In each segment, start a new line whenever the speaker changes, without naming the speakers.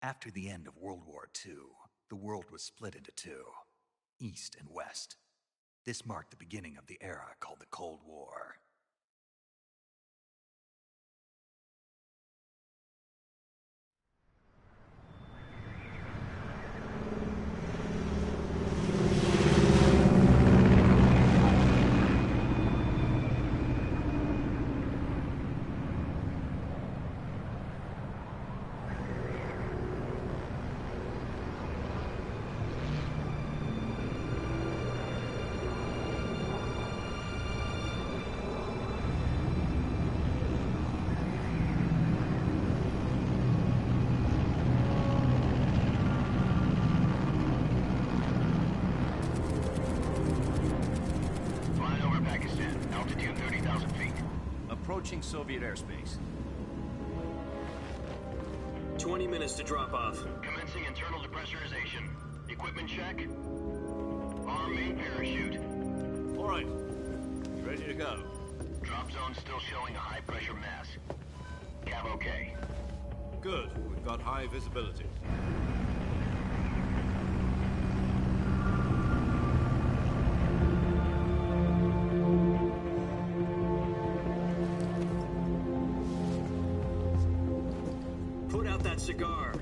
After the end of World War II, the world was split into two, East and West. This marked the beginning of the era called the Cold War.
Approaching Soviet airspace.
20 minutes to drop off.
Commencing internal depressurization. Equipment check. Arm main parachute.
All right. Ready to go.
Drop zone still showing a high pressure mass. Cav okay.
Good. We've got high visibility.
Cigar.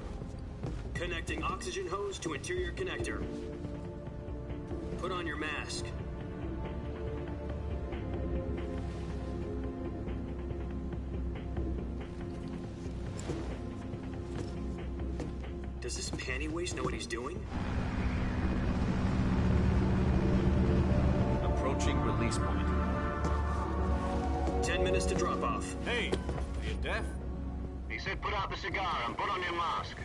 Connecting oxygen hose to interior connector. Put on your mask. Does this panty waste know what he's doing?
Approaching release point.
10 minutes to drop off.
Hey, are you deaf?
He said put out the cigar and put on your mask.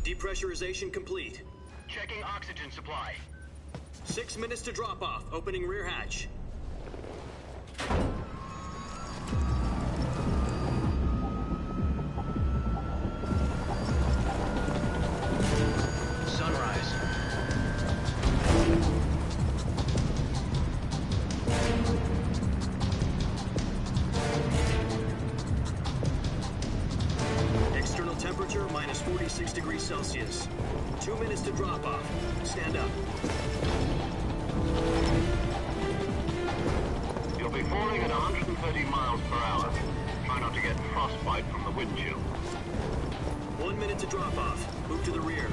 Depressurization complete.
Checking oxygen supply.
6 minutes to drop off. Opening rear hatch. Temperature minus 46 degrees Celsius. 2 minutes to drop off. Stand up.
You'll be falling at 130 miles per hour. Try not to get frostbite from the wind chill.
1 minute to drop off. Move to the rear.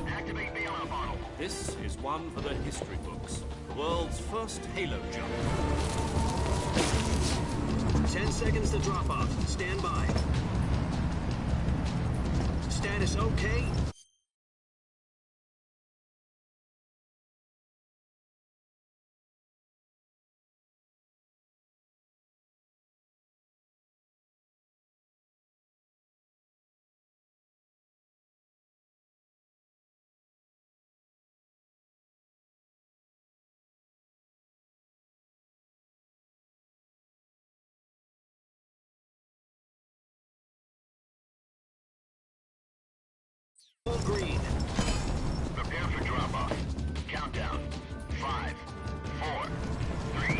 Activate bailout bottle.
This is one for the history books. The world's first halo jump.
10 seconds to drop off. Stand by. Status okay? All green.
Prepare for drop-off. Countdown. 5, 4, 3,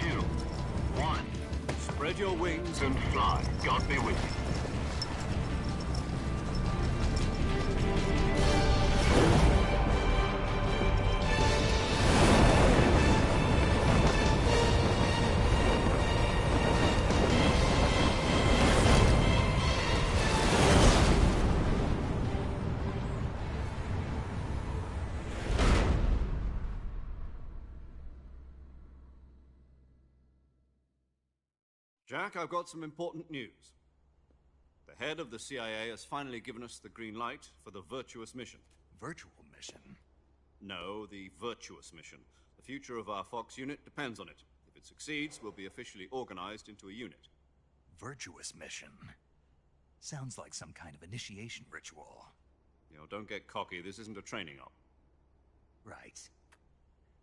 2, 1.
Spread your wings
And fly. God be with you.
Jack, I've got some important news. The head of the CIA has finally given us the green light for the Virtuous mission.
Virtual mission?
No, the Virtuous mission. The future of our Fox unit depends on it. If it succeeds, we'll be officially organized into a unit.
Virtuous mission? Sounds like some kind of initiation ritual.
Don't get cocky. This isn't a training op.
Right.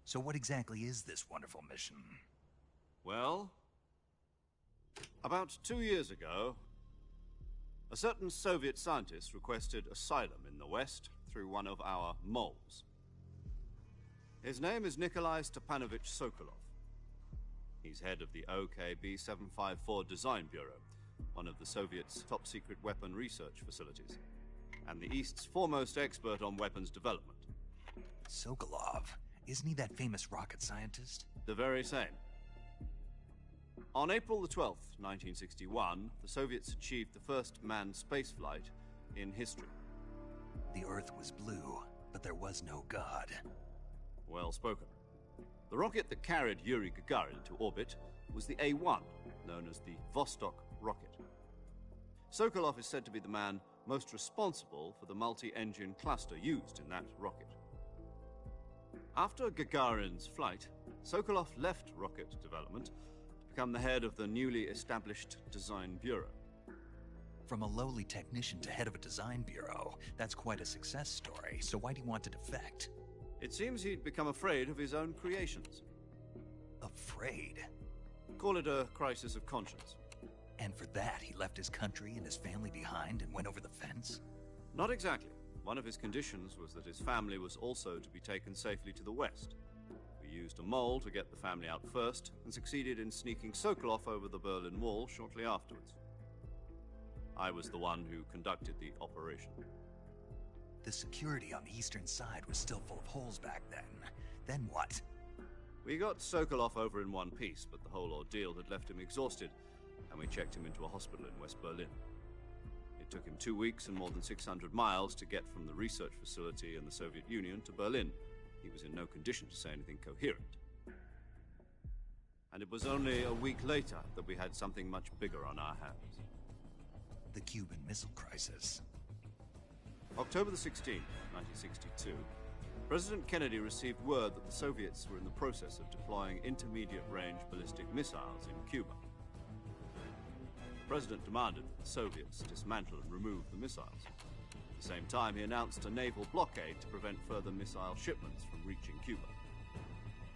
So what exactly is this wonderful mission?
Well, about 2 years ago, A certain Soviet scientist requested asylum in the West through one of our moles. His name is Nikolai Stepanovich Sokolov. He's head of the OKB-754 Design Bureau, one of the Soviets' top-secret weapon research facilities, and the East's foremost expert on weapons development.
Sokolov, isn't he that famous rocket scientist?
The very same. On April the 12th, 1961, the Soviets achieved the first manned spaceflight in history.
The Earth was blue, but there was no God.
Well spoken. The rocket that carried Yuri Gagarin to orbit was the A-1, known as the Vostok rocket. Sokolov is said to be the man most responsible for the multi-engine cluster used in that rocket. After Gagarin's flight, Sokolov left rocket development to become the head of the newly established Design Bureau.
From a lowly technician to head of a design bureau, that's quite a success story, so why'd he want to defect?
It seems he'd become afraid of his own creations.
Afraid?
Call it a crisis of conscience.
And for that, he left his country and his family behind and went over the fence?
Not exactly. One of his conditions was that his family was also to be taken safely to the West. We used a mole to get the family out first, and succeeded in sneaking Sokolov over the Berlin Wall shortly afterwards. I was the one who conducted the operation.
The security on the eastern side was still full of holes back then. Then what?
We got Sokolov over in one piece, but the whole ordeal had left him exhausted, and we checked him into a hospital in West Berlin. It took him 2 weeks and more than 600 miles to get from the research facility in the Soviet Union to Berlin. He was in no condition to say anything coherent. And it was only a week later that we had something much bigger on our hands.
The Cuban Missile Crisis.
October the 16th, 1962, President Kennedy received word that the Soviets were in the process of deploying intermediate-range ballistic missiles in Cuba. The President demanded that the Soviets dismantle and remove the missiles. At the same time, he announced a naval blockade to prevent further missile shipments from reaching Cuba.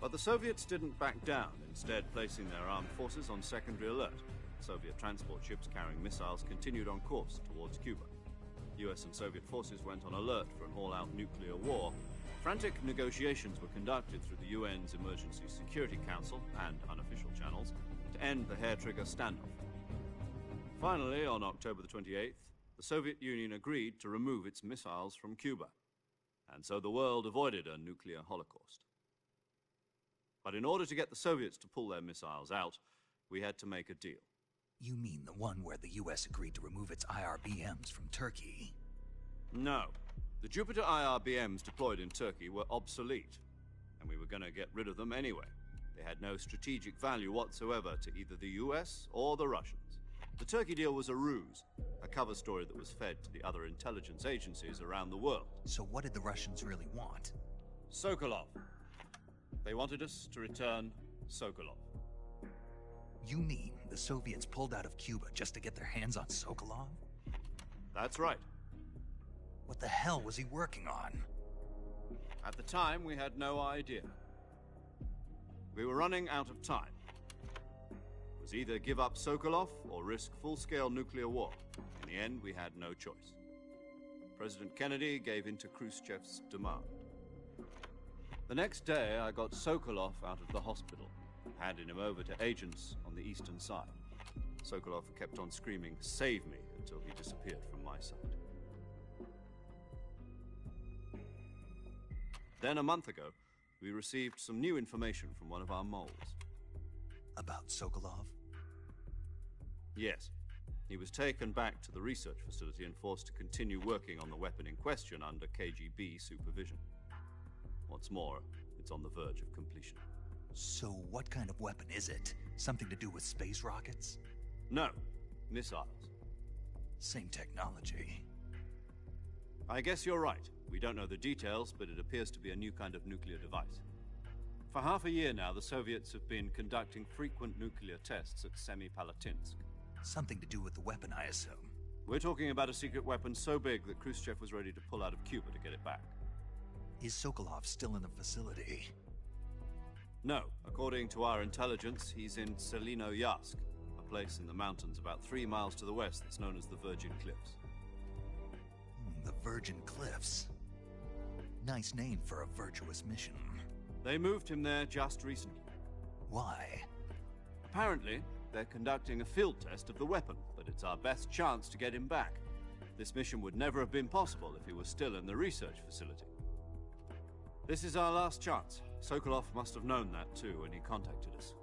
But the Soviets didn't back down, instead placing their armed forces on secondary alert. Soviet transport ships carrying missiles continued on course towards Cuba. US and Soviet forces went on alert for an all-out nuclear war. Frantic negotiations were conducted through the UN's Emergency Security Council and unofficial channels to end the hair-trigger standoff. Finally, on October the 28th, the Soviet Union agreed to remove its missiles from Cuba, and so the world avoided a nuclear holocaust. But in order to get the Soviets to pull their missiles out, we had to make a deal.
You mean the one where the US agreed to remove its IRBMs from Turkey?
No. The Jupiter IRBMs deployed in Turkey were obsolete, and we were going to get rid of them anyway. They had no strategic value whatsoever to either the US or the Russians. The Turkey deal was a ruse, a cover story that was fed to the other intelligence agencies around the world.
So what did the Russians really want?
Sokolov. They wanted us to return Sokolov.
You mean the Soviets pulled out of Cuba just to get their hands on Sokolov?
That's right.
What the hell was he working on?
At the time, we had no idea. We were running out of time. It was either give up Sokolov or risk full-scale nuclear war. In the end, we had no choice. President Kennedy gave in to Khrushchev's demand. The next day, I got Sokolov out of the hospital, handed him over to agents on the eastern side. Sokolov kept on screaming, "Save me," until he disappeared from my sight. Then, a month ago, we received some new information from one of our moles.
About Sokolov?
Yes. He was taken back to the research facility and forced to continue working on the weapon in question under KGB supervision. What's more, it's on the verge of completion.
So what kind of weapon is it? Something to do with space rockets?
No, missiles.
Same technology.
I guess you're right. We don't know the details, but it appears to be a new kind of nuclear device. For half a year now, the Soviets have been conducting frequent nuclear tests at Semipalatinsk.
Something to do with the weapon, I assume.
We're talking about a secret weapon so big that Khrushchev was ready to pull out of Cuba to get it back.
Is Sokolov still in the facility?
No. According to our intelligence, he's in Selinoyarsk, a place in the mountains about 3 miles to the west that's known as the Virgin Cliffs.
The Virgin Cliffs. Nice name for a virtuous mission.
They moved him there just recently.
Why?
Apparently, they're conducting a field test of the weapon, but it's our best chance to get him back. This mission would never have been possible if he was still in the research facility. This is our last chance. Sokolov must have known that too when he contacted us.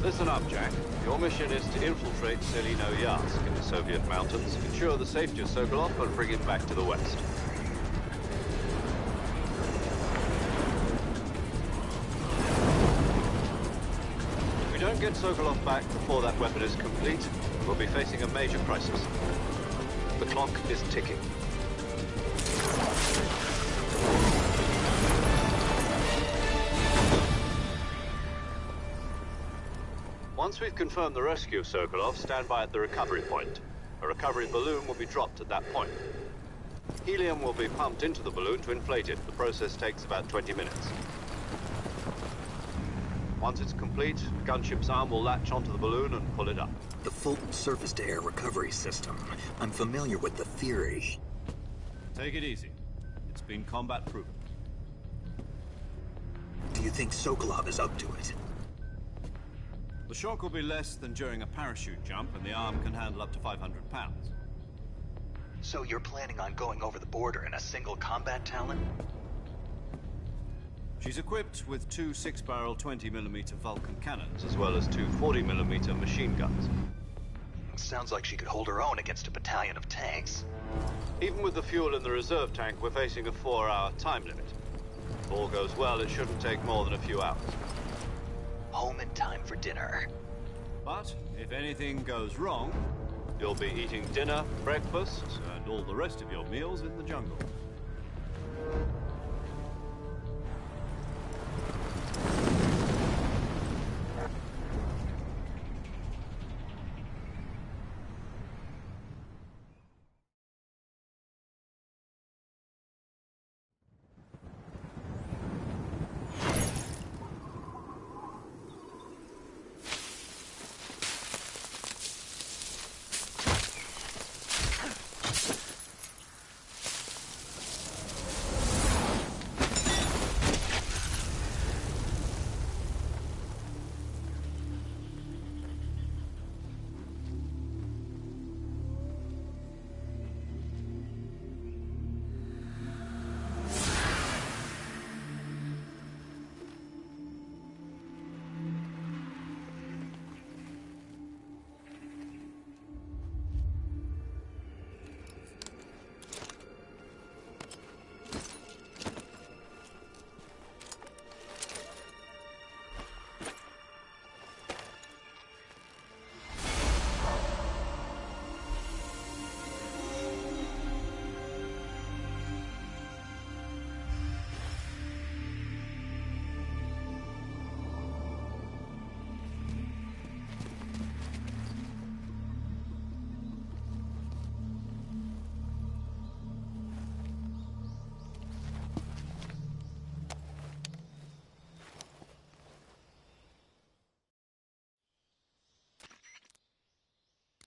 Listen up, Jack. Your mission is to infiltrate Selino-Yarsk in the Soviet mountains, ensure the safety of Sokolov, and bring him back to the west. If we don't get Sokolov back before that weapon is complete, we'll be facing a major crisis. The clock is ticking. Once we've confirmed the rescue of Sokolov, stand by at the recovery point. A recovery balloon will be dropped at that point. Helium will be pumped into the balloon to inflate it. The process takes about 20 minutes. Once it's complete, the gunship's arm will latch onto the balloon and pull it up.
The Fulton surface-to-air recovery system. I'm familiar with the theory.
Take it easy. It's been combat-proven.
Do you think Sokolov is up to it?
The shock will be less than during a parachute jump, and the arm can handle up to 500 pounds.
So you're planning on going over the border in a single combat Talon?
She's equipped with two 6-barrel 20mm Vulcan cannons, as well as two 40mm machine guns.
Sounds like she could hold her own against a battalion of tanks.
Even with the fuel in the reserve tank, we're facing a 4-hour time limit. If all goes well, it shouldn't take more than a few hours.
Home in time for dinner.
But if anything goes wrong, you'll be eating dinner, breakfast, and all the rest of your meals in the jungle.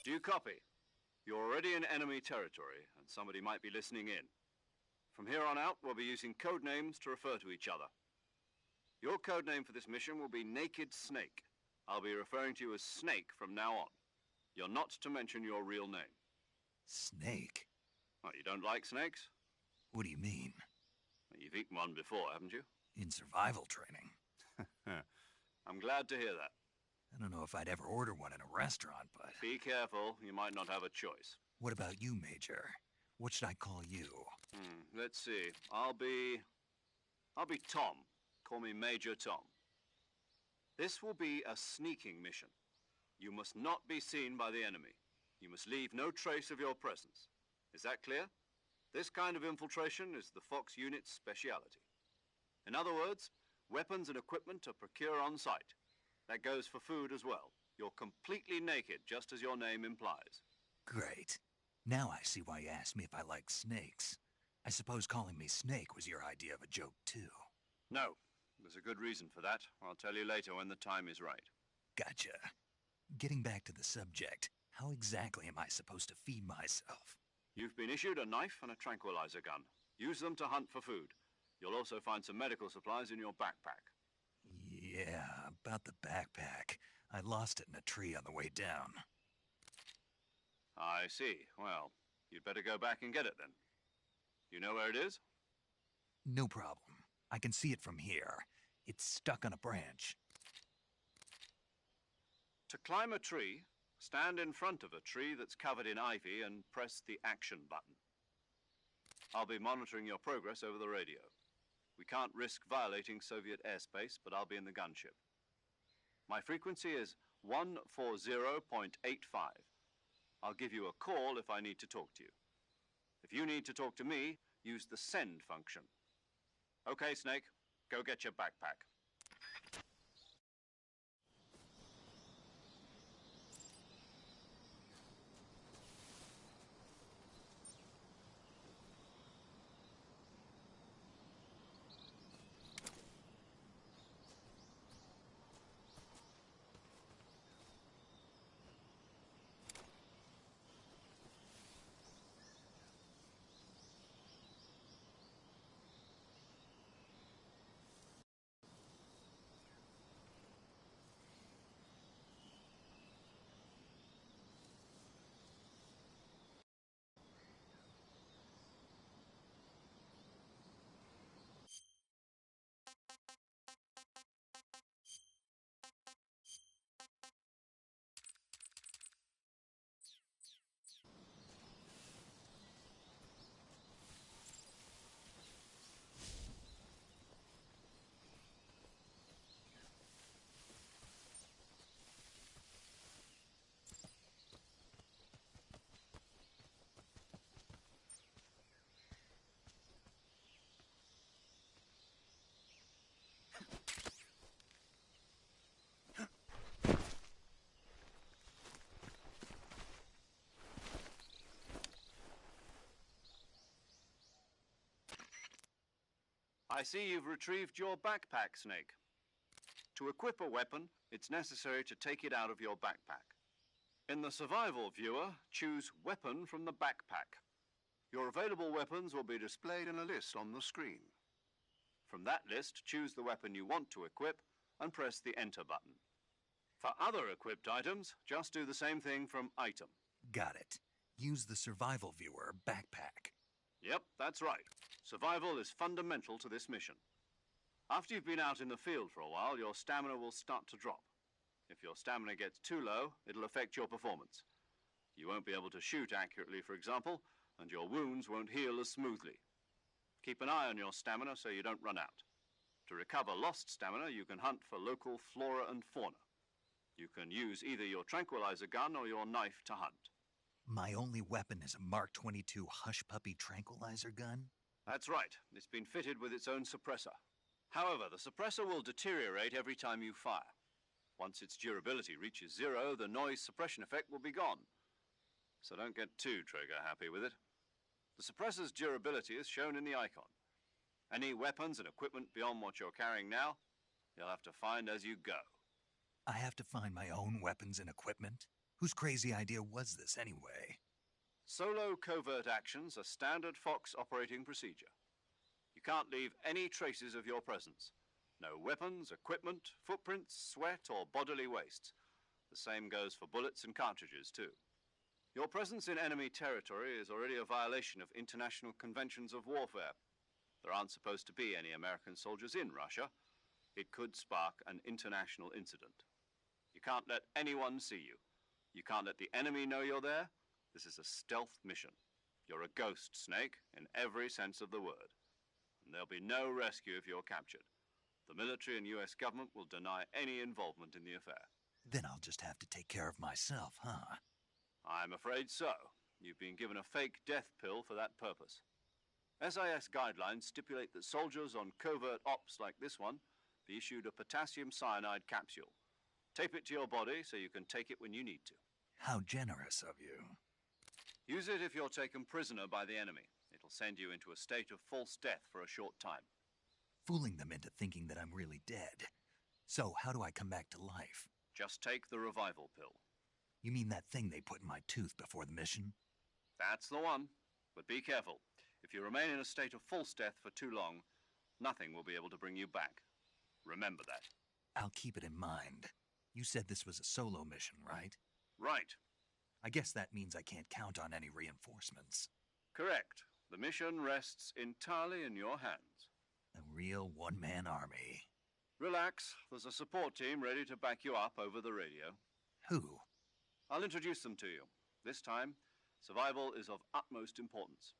Do you copy? You're already in enemy territory, and somebody might be listening in. From here on out, we'll be using code names to refer to each other. Your code name for this mission will be Naked Snake. I'll be referring to you as Snake from now on. You're not to mention your real name.
Snake?
Oh, you don't like snakes?
What do you mean?
Well, you've eaten one before, haven't you?
In survival training.
I'm glad to hear that.
I don't know if I'd ever order one in a restaurant, but...
Be careful, you might not have a choice.
What about you, Major? What should I call you?
Let's see. I'll be Tom. Call me Major Tom. This will be a sneaking mission. You must not be seen by the enemy. You must leave no trace of your presence. Is that clear? This kind of infiltration is the Fox unit's speciality. In other words, weapons and equipment are procured on site. That goes for food as well. You're completely naked, just as your name implies.
Great. Now I see why you asked me if I like snakes. I suppose calling me Snake was your idea of a joke, too.
No, there's a good reason for that. I'll tell you later when the time is right.
Gotcha. Getting back to the subject, how exactly am I supposed to feed myself?
You've been issued a knife and a tranquilizer gun. Use them to hunt for food. You'll also find some medical supplies in your backpack.
Yeah, about the backpack. I lost it in a tree on the way down.
I see. Well, you'd better go back and get it then. You know where it is?
No problem. I can see it from here. It's stuck on a branch.
To climb a tree, stand in front of a tree that's covered in ivy and press the action button. I'll be monitoring your progress over the radio. We can't risk violating Soviet airspace, but I'll be in the gunship. My frequency is 140.85. I'll give you a call if I need to talk to you. If you need to talk to me, use the send function. Okay, Snake, go get your backpack. I see you've retrieved your backpack, Snake. To equip a weapon, it's necessary to take it out of your backpack. In the survival viewer, choose Weapon from the backpack. Your available weapons will be displayed in a list on the screen. From that list, choose the weapon you want to equip and press the Enter button. For other equipped items, just do the same thing from Item.
Got it. Use the survival viewer backpack.
Yep, that's right. Survival is fundamental to this mission. After you've been out in the field for a while, your stamina will start to drop. If your stamina gets too low, it'll affect your performance. You won't be able to shoot accurately, for example, and your wounds won't heal as smoothly. Keep an eye on your stamina so you don't run out. To recover lost stamina, you can hunt for local flora and fauna. You can use either your tranquilizer gun or your knife to hunt.
My only weapon is a Mark 22 Hush Puppy tranquilizer gun?
That's right. It's been fitted with its own suppressor. However, the suppressor will deteriorate every time you fire. Once its durability reaches zero, the noise suppression effect will be gone. So don't get too trigger happy with it. The suppressor's durability is shown in the icon. Any weapons and equipment beyond what you're carrying now, you'll have to find as you go.
I have to find my own weapons and equipment? Whose crazy idea was this anyway?
Solo covert actions are standard Fox operating procedure. You can't leave any traces of your presence. No weapons, equipment, footprints, sweat, or bodily waste. The same goes for bullets and cartridges, too. Your presence in enemy territory is already a violation of international conventions of warfare. There aren't supposed to be any American soldiers in Russia. It could spark an international incident. You can't let anyone see you. You can't let the enemy know you're there. This is a stealth mission. You're a ghost, Snake, in every sense of the word. And there'll be no rescue if you're captured. The military and US government will deny any involvement in the affair.
Then I'll just have to take care of myself, huh?
I'm afraid so. You've been given a fake death pill for that purpose. SIS guidelines stipulate that soldiers on covert ops like this one be issued a potassium cyanide capsule. Tape it to your body so you can take it when you need to.
How generous of you.
Use it if you're taken prisoner by the enemy. It'll send you into a state of false death for a short time.
Fooling them into thinking that I'm really dead. So, how do I come back to life?
Just take the revival pill.
You mean that thing they put in my tooth before the mission?
That's the one. But be careful. If you remain in a state of false death for too long, nothing will be able to bring you back. Remember that.
I'll keep it in mind. You said this was a solo mission, right?
Right.
I guess that means I can't count on any reinforcements.
Correct. The mission rests entirely in your hands.
A real one-man army.
Relax. There's a support team ready to back you up over the radio.
Who?
I'll introduce them to you. This time, survival is of utmost importance.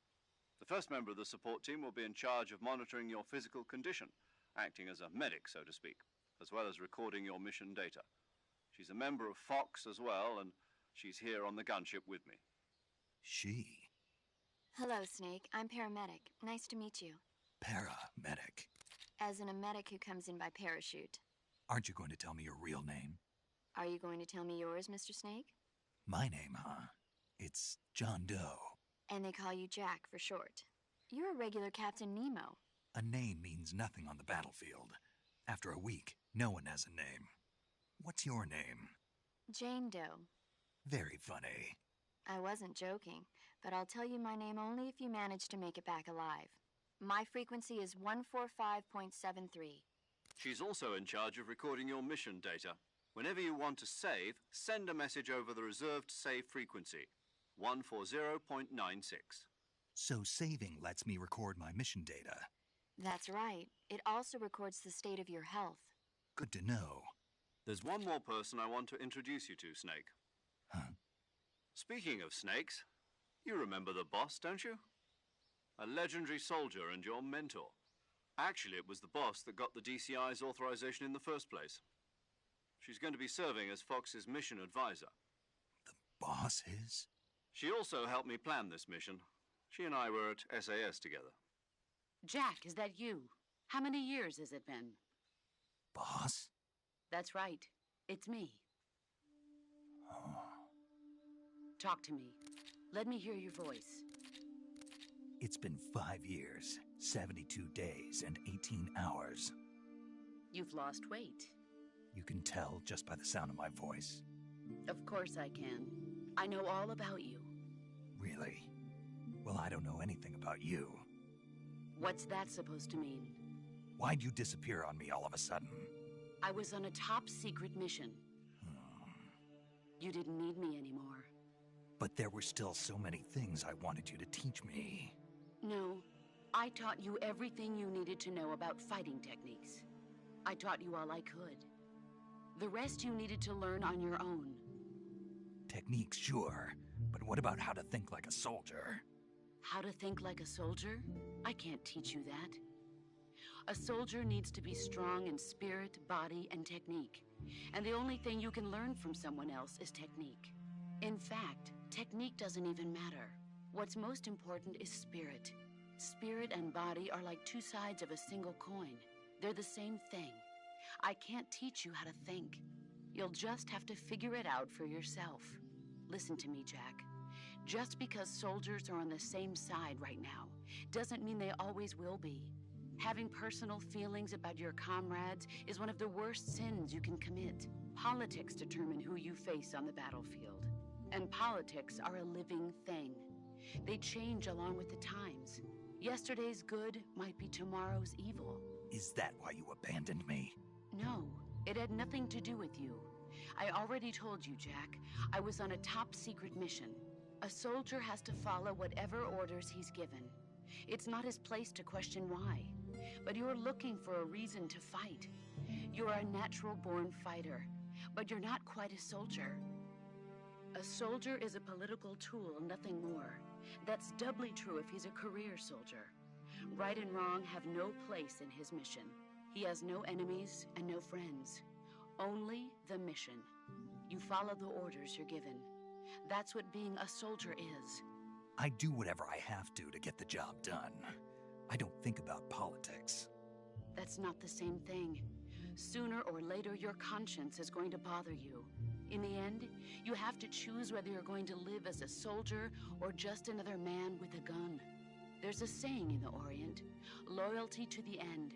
The first member of the support team will be in charge of monitoring your physical condition, acting as a medic, so to speak, as well as recording your mission data. She's a member of Fox as well, and she's here on the gunship with me.
She?
Hello, Snake. I'm paramedic. Nice to meet you.
Paramedic.
As in a medic who comes in by parachute.
Aren't you going to tell me your real name?
Are you going to tell me yours, Mr. Snake?
My name, huh? It's John Doe.
And they call you Jack for short. You're a regular Captain Nemo.
A name means nothing on the battlefield. After a week, no one has a name. What's your name?
Jane Doe.
Very funny.
I wasn't joking, but I'll tell you my name only if you manage to make it back alive. My frequency is 145.73.
She's also in charge of recording your mission data. Whenever you want to save, send a message over the reserved save frequency, 140.96.
So saving lets me record my mission data.
That's right. It also records the state of your health.
Good to know.
There's one more person I want to introduce you to, Snake.
Huh?
Speaking of snakes, you remember the boss, don't you? A legendary soldier and your mentor. Actually, it was the boss that got the DCI's authorization in the first place. She's going to be serving as Fox's mission advisor.
The boss is?
She also helped me plan this mission. She and I were at SAS together.
Jack, is that you? How many years has it been?
Boss?
That's right. It's me.
Oh.
Talk to me. Let me hear your voice.
It's been 5 years, 72 days, and 18 hours.
You've lost weight.
You can tell just by the sound of my voice.
Of course I can. I know all about you.
Really? Well, I don't know anything about you.
What's that supposed to mean?
Why'd you disappear on me all of a sudden?
I was on a top-secret mission. You didn't need me anymore.
But there were still so many things I wanted you to teach me.
No, I taught you everything you needed to know about fighting techniques. I taught you all I could. The rest you needed to learn on your own.
Techniques, sure. But what about how to think like a soldier?
How to think like a soldier? I can't teach you that. A soldier needs to be strong in spirit, body, and technique. And the only thing you can learn from someone else is technique. In fact, technique doesn't even matter. What's most important is spirit. Spirit and body are like two sides of a single coin. They're the same thing. I can't teach you how to think. You'll just have to figure it out for yourself. Listen to me, Jack. Just because soldiers are on the same side right now doesn't mean they always will be. Having personal feelings about your comrades is one of the worst sins you can commit. Politics determine who you face on the battlefield. And politics are a living thing. They change along with the times. Yesterday's good might be tomorrow's evil.
Is that why you abandoned me?
No, it had nothing to do with you. I already told you, Jack. I was on a top-secret mission. A soldier has to follow whatever orders he's given. It's not his place to question why. But you're looking for a reason to fight. You're a natural-born fighter, but you're not quite a soldier. A soldier is a political tool, nothing more. That's doubly true if he's a career soldier. Right and wrong have no place in his mission. He has no enemies and no friends. Only the mission. You follow the orders you're given. That's what being a soldier is.
I do whatever I have to get the job done. I don't think about politics.
That's not the same thing. Sooner or later, your conscience is going to bother you. In the end, you have to choose whether you're going to live as a soldier or just another man with a gun. There's a saying in the Orient, loyalty to the end.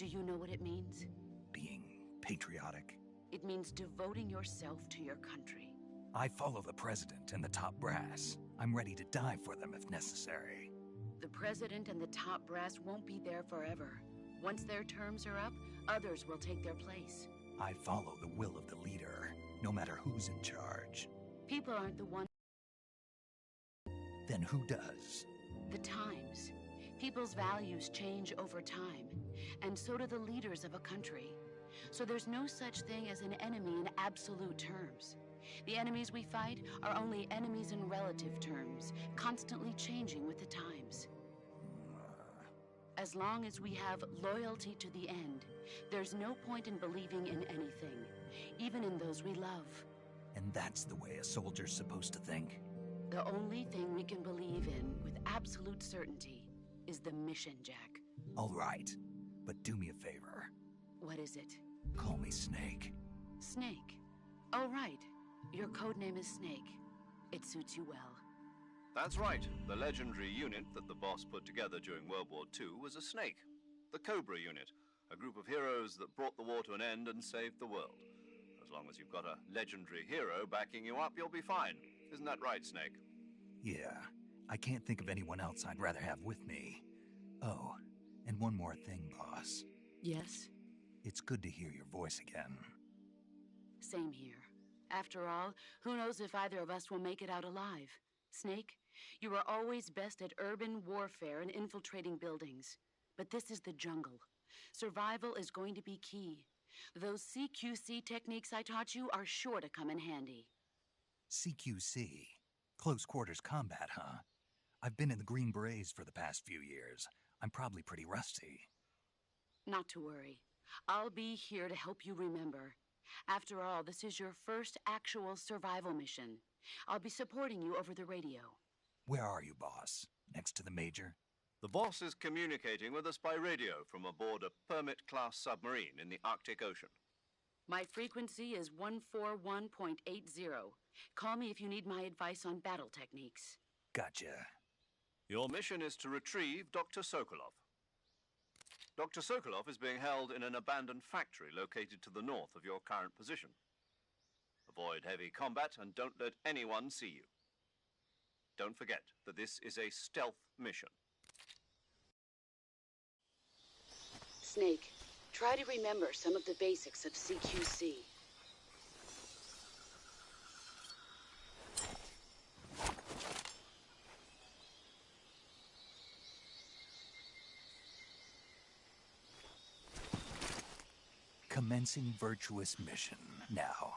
Do you know what it means?
Being patriotic.
It means devoting yourself to your country.
I follow the president and the top brass. I'm ready to die for them if necessary.
The president and the top brass won't be there forever. Once their terms are up, others will take their place.
I follow the will of the leader, no matter who's in charge.
People aren't the one.
Then who does?
The times. People's values change over time, and so do the leaders of a country. So there's no such thing as an enemy in absolute terms. The enemies we fight are only enemies in relative terms, constantly changing with the times. As long as we have loyalty to the end, there's no point in believing in anything, even in those we love.
And that's the way a soldier's supposed to think?
The only thing we can believe in with absolute certainty is the mission, Jack.
All right, but do me a favor.
What is it?
Call me Snake.
Snake. Oh, right. Your codename is Snake. It suits you well.
That's right. The legendary unit that the boss put together during World War II was a snake. The Cobra unit, a group of heroes that brought the war to an end and saved the world. As long as you've got a legendary hero backing you up, you'll be fine. Isn't that right, Snake?
Yeah, I can't think of anyone else I'd rather have with me. Oh, and one more thing, boss.
Yes?
It's good to hear your voice again.
Same here. After all, who knows if either of us will make it out alive? Snake, you are always best at urban warfare and infiltrating buildings. But this is the jungle. Survival is going to be key. Those CQC techniques I taught you are sure to come in handy.
CQC? Close quarters combat, huh? I've been in the Green Berets for the past few years. I'm probably pretty rusty.
Not to worry. I'll be here to help you remember. After all, this is your first actual survival mission. I'll be supporting you over the radio.
Where are you, boss? Next to the Major?
The boss is communicating with us by radio from aboard a Permit-class submarine in the Arctic Ocean.
My frequency is 141.80. Call me if you need my advice on battle techniques.
Gotcha.
Your mission is to retrieve Dr. Sokolov. Dr. Sokolov is being held in an abandoned factory located to the north of your current position. Avoid heavy combat and don't let anyone see you. Don't forget that this is a stealth mission.
Snake, try to remember some of the basics of CQC.
Commencing virtuous mission now.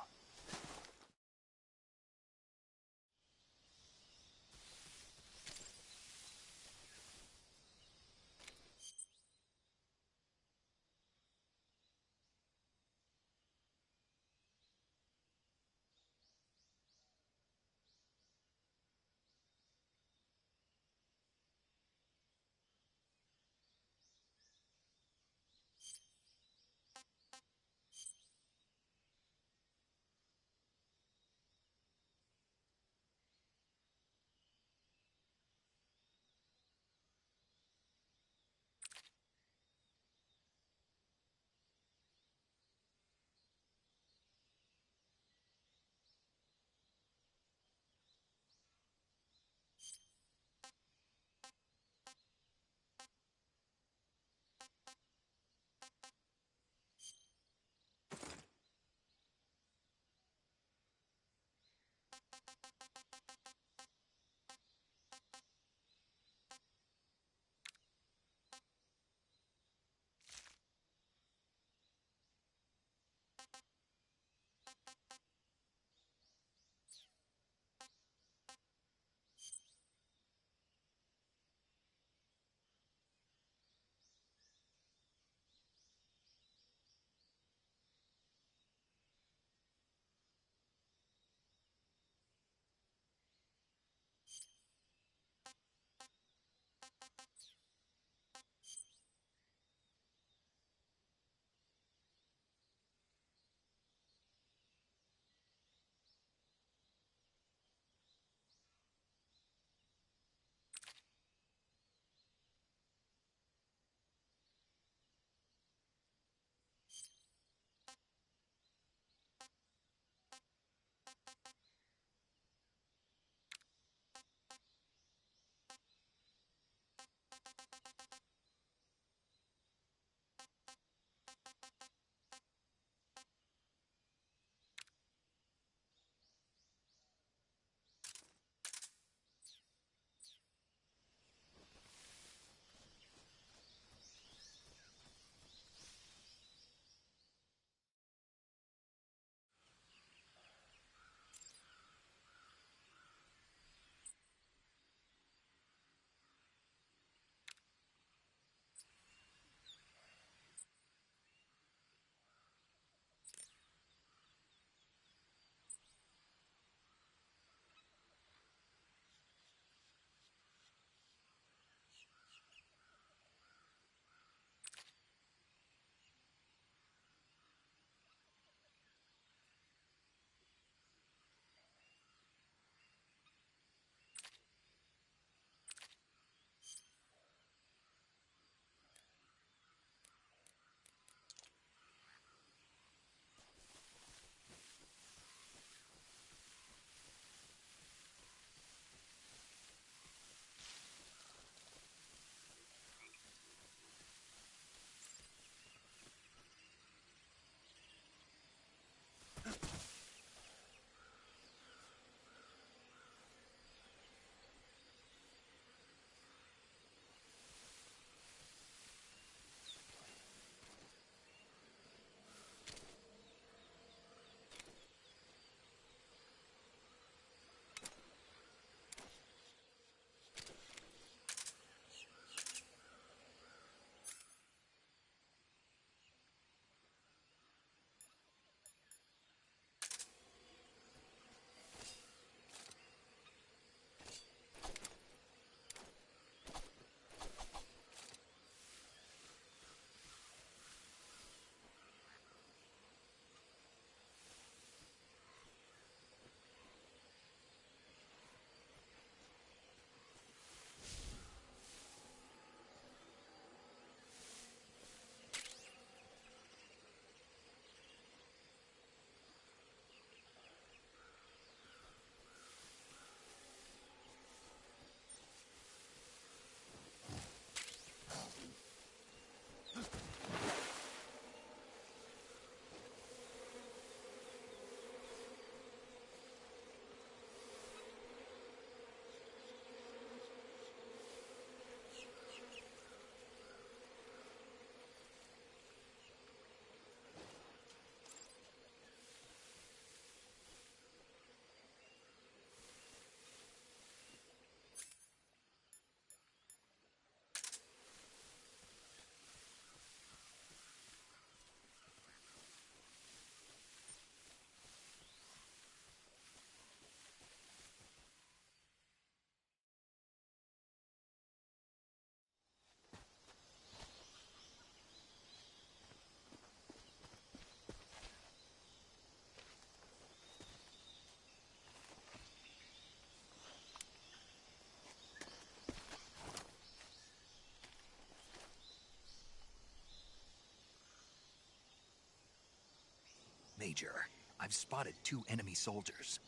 Major. I've spotted 2 enemy soldiers.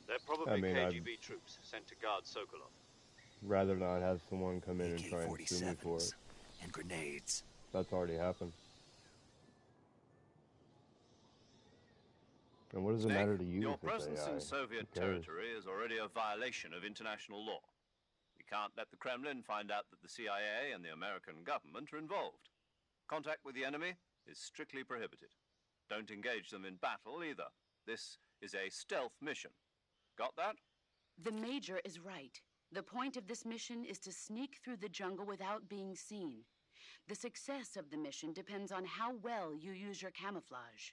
They're probably KGB troops sent to guard Sokolov.
Rather not have someone come in and try and sue me for it.
AK-47s and grenades.
That's already happened. And what does it matter to you
Your
if it's
presence
AI?
in Soviet territory is already a violation of international law. We can't let the Kremlin find out that the CIA and the American government are involved. Contact with the enemy is strictly prohibited. Don't engage them in battle either. This is a stealth mission. Got that?
The Major is right. The point of this mission is to sneak through the jungle without being seen. The success of the mission depends on how well you use your camouflage.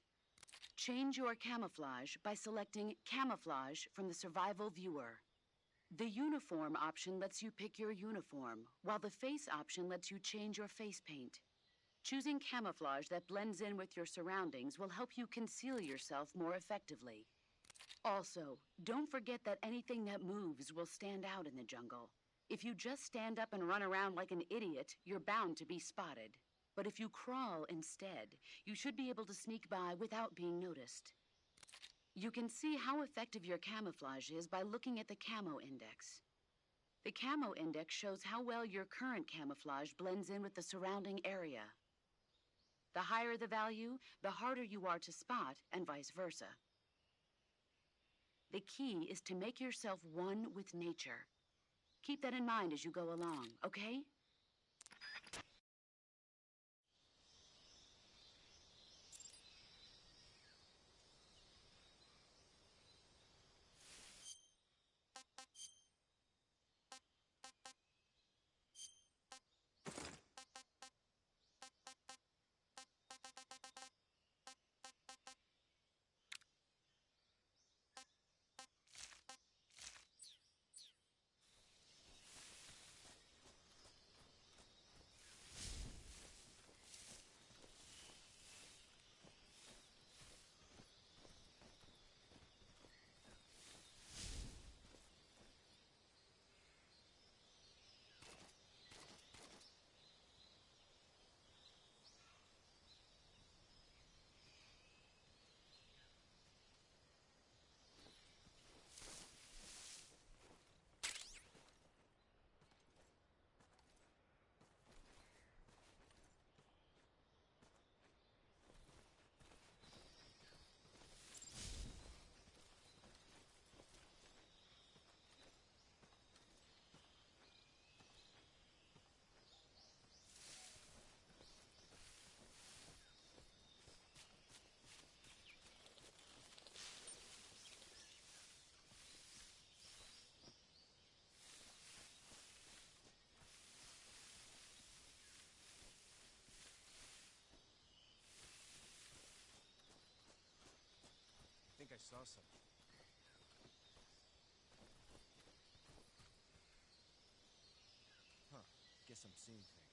Change your camouflage by selecting Camouflage from the Survival Viewer. The Uniform option lets you pick your uniform, while the Face option lets you change your face paint. Choosing camouflage that blends in with your surroundings will help you conceal yourself more effectively. Also, don't forget that anything that moves will stand out in the jungle. If you just stand up and run around like an idiot, you're bound to be spotted. But if you crawl instead, you should be able to sneak by without being noticed. You can see how effective your camouflage is by looking at the Camo Index. The Camo Index shows how well your current camouflage blends in with the surrounding area. The higher the value, the harder you are to spot, and vice versa. The key is to make yourself one with nature. Keep that in mind as you go along, okay?
I think I saw something. Huh. Guess I'm seeing things.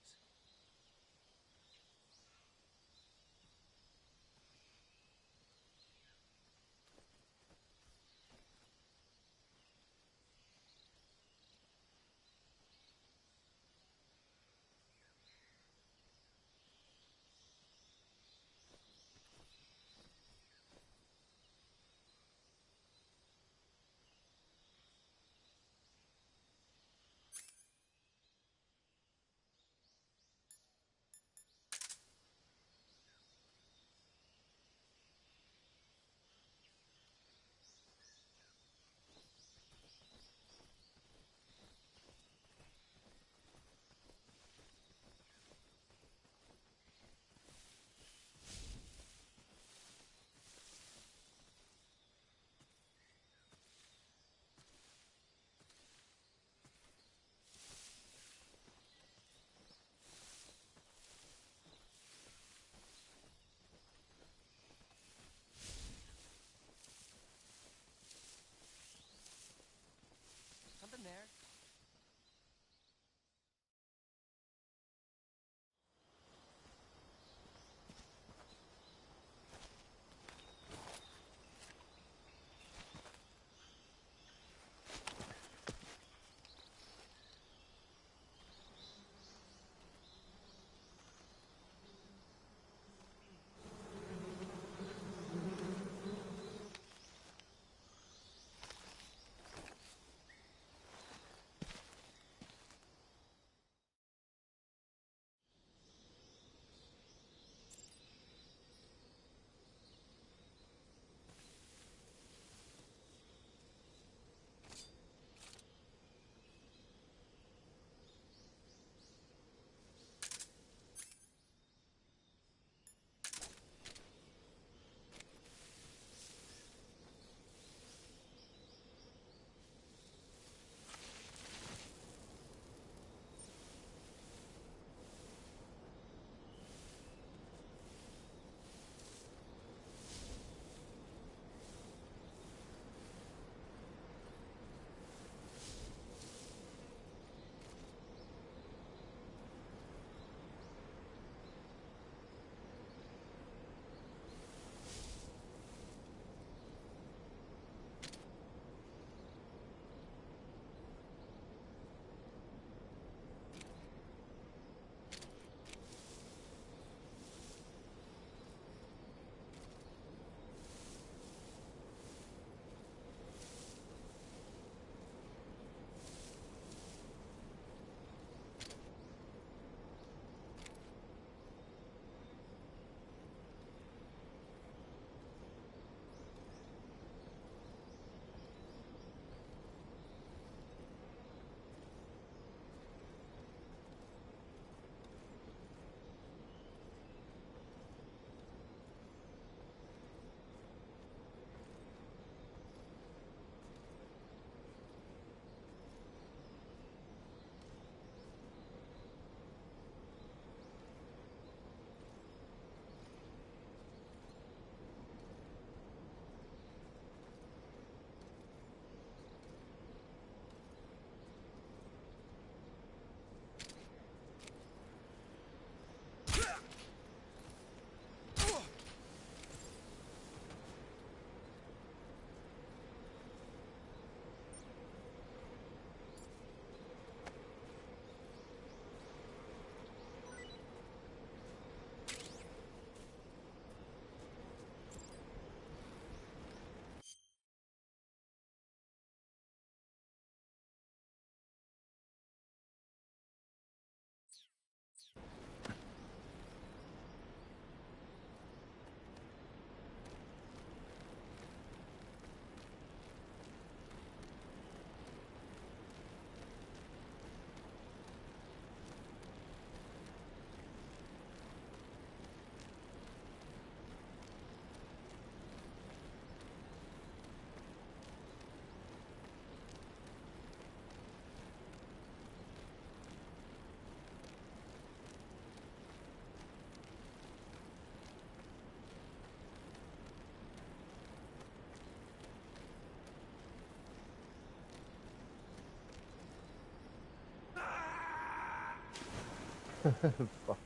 Fuck.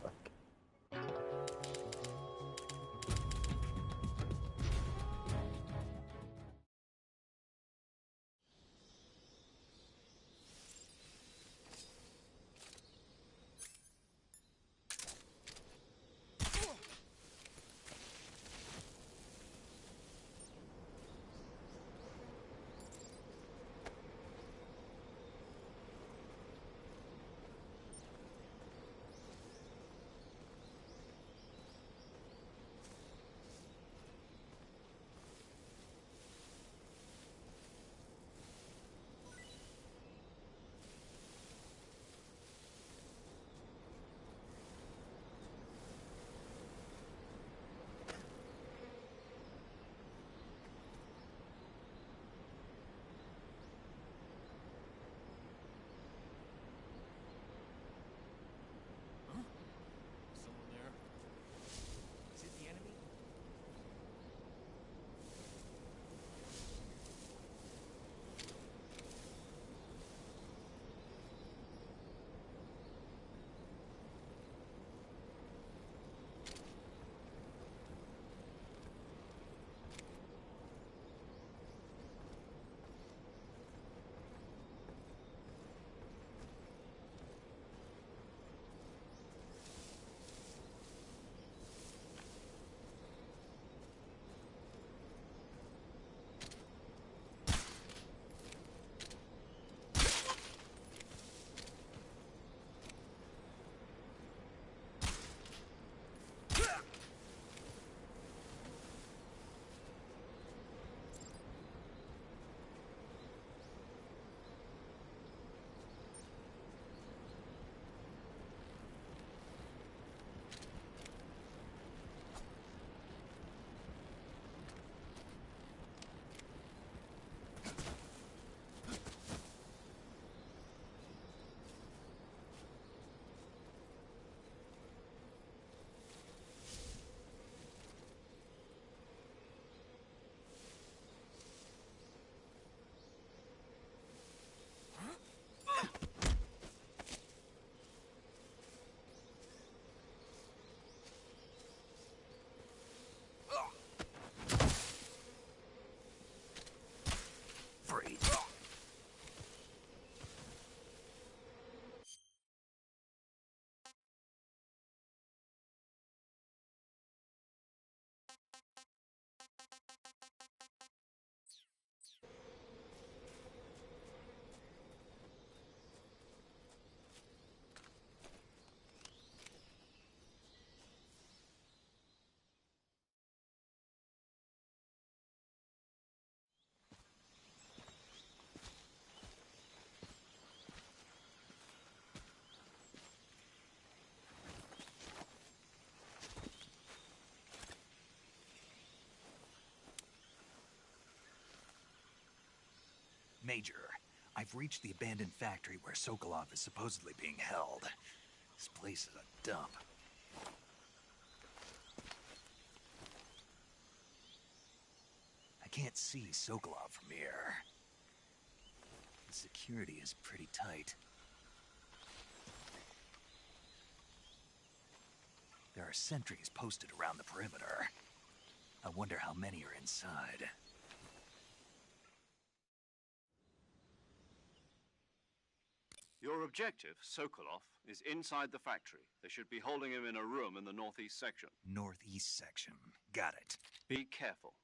Someone there? Is it the enemy?
Major, I've reached the abandoned factory where Sokolov is supposedly being held. This place is a dump. I can't see Sokolov from here. The security is pretty tight. There are sentries posted around the perimeter. I wonder how many are inside.
Your objective, Sokolov, is inside the factory. They should be holding him in a room in the northeast section.
Northeast section. Got it.
Be careful.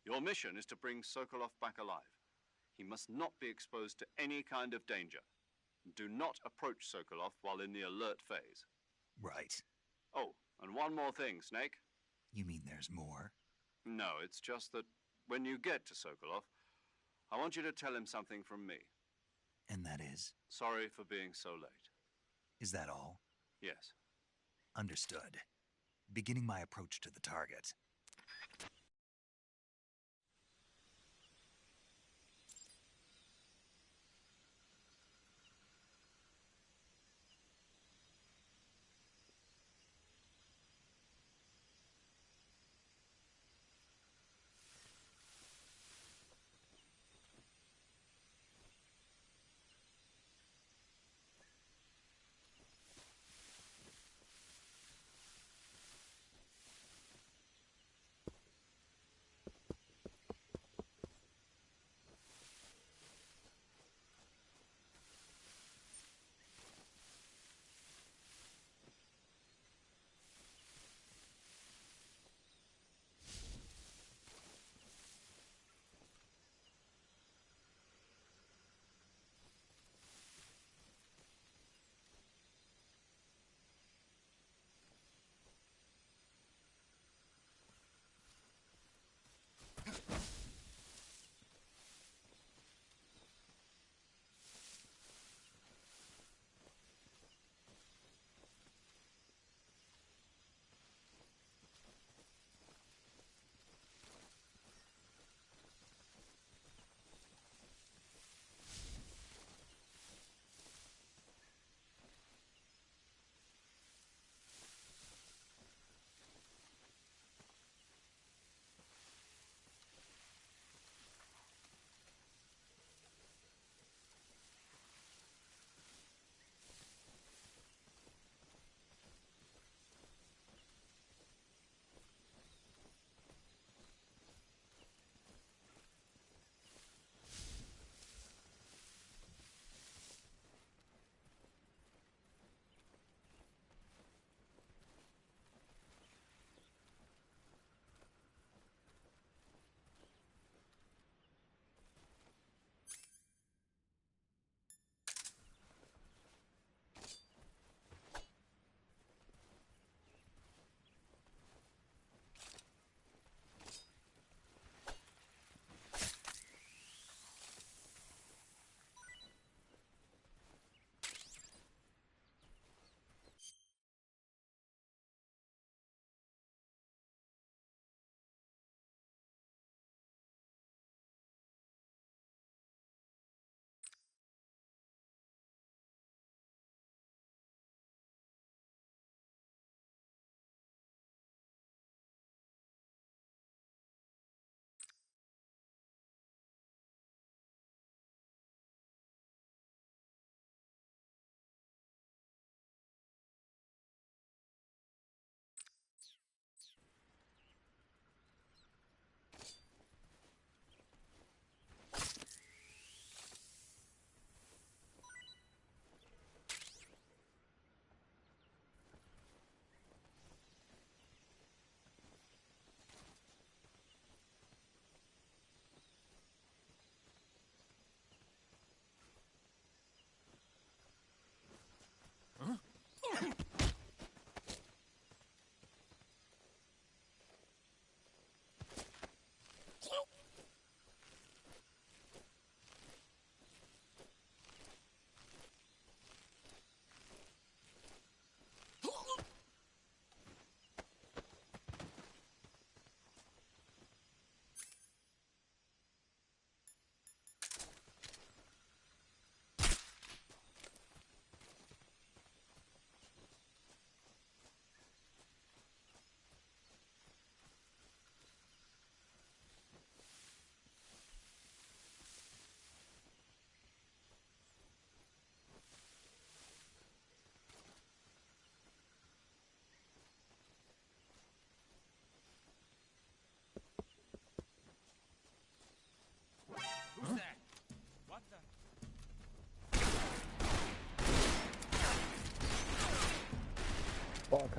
Your mission is to bring Sokolov back alive. He must not be exposed to any kind of danger. Do not approach Sokolov while in the alert phase.
Right.
Oh, and one more thing, Snake.
You mean there's more?
No, it's just that when you get to Sokolov, I want you to tell him something from me.
And that is?
Sorry for being so late.
Is that all?
Yes.
Understood. Beginning my approach to the target.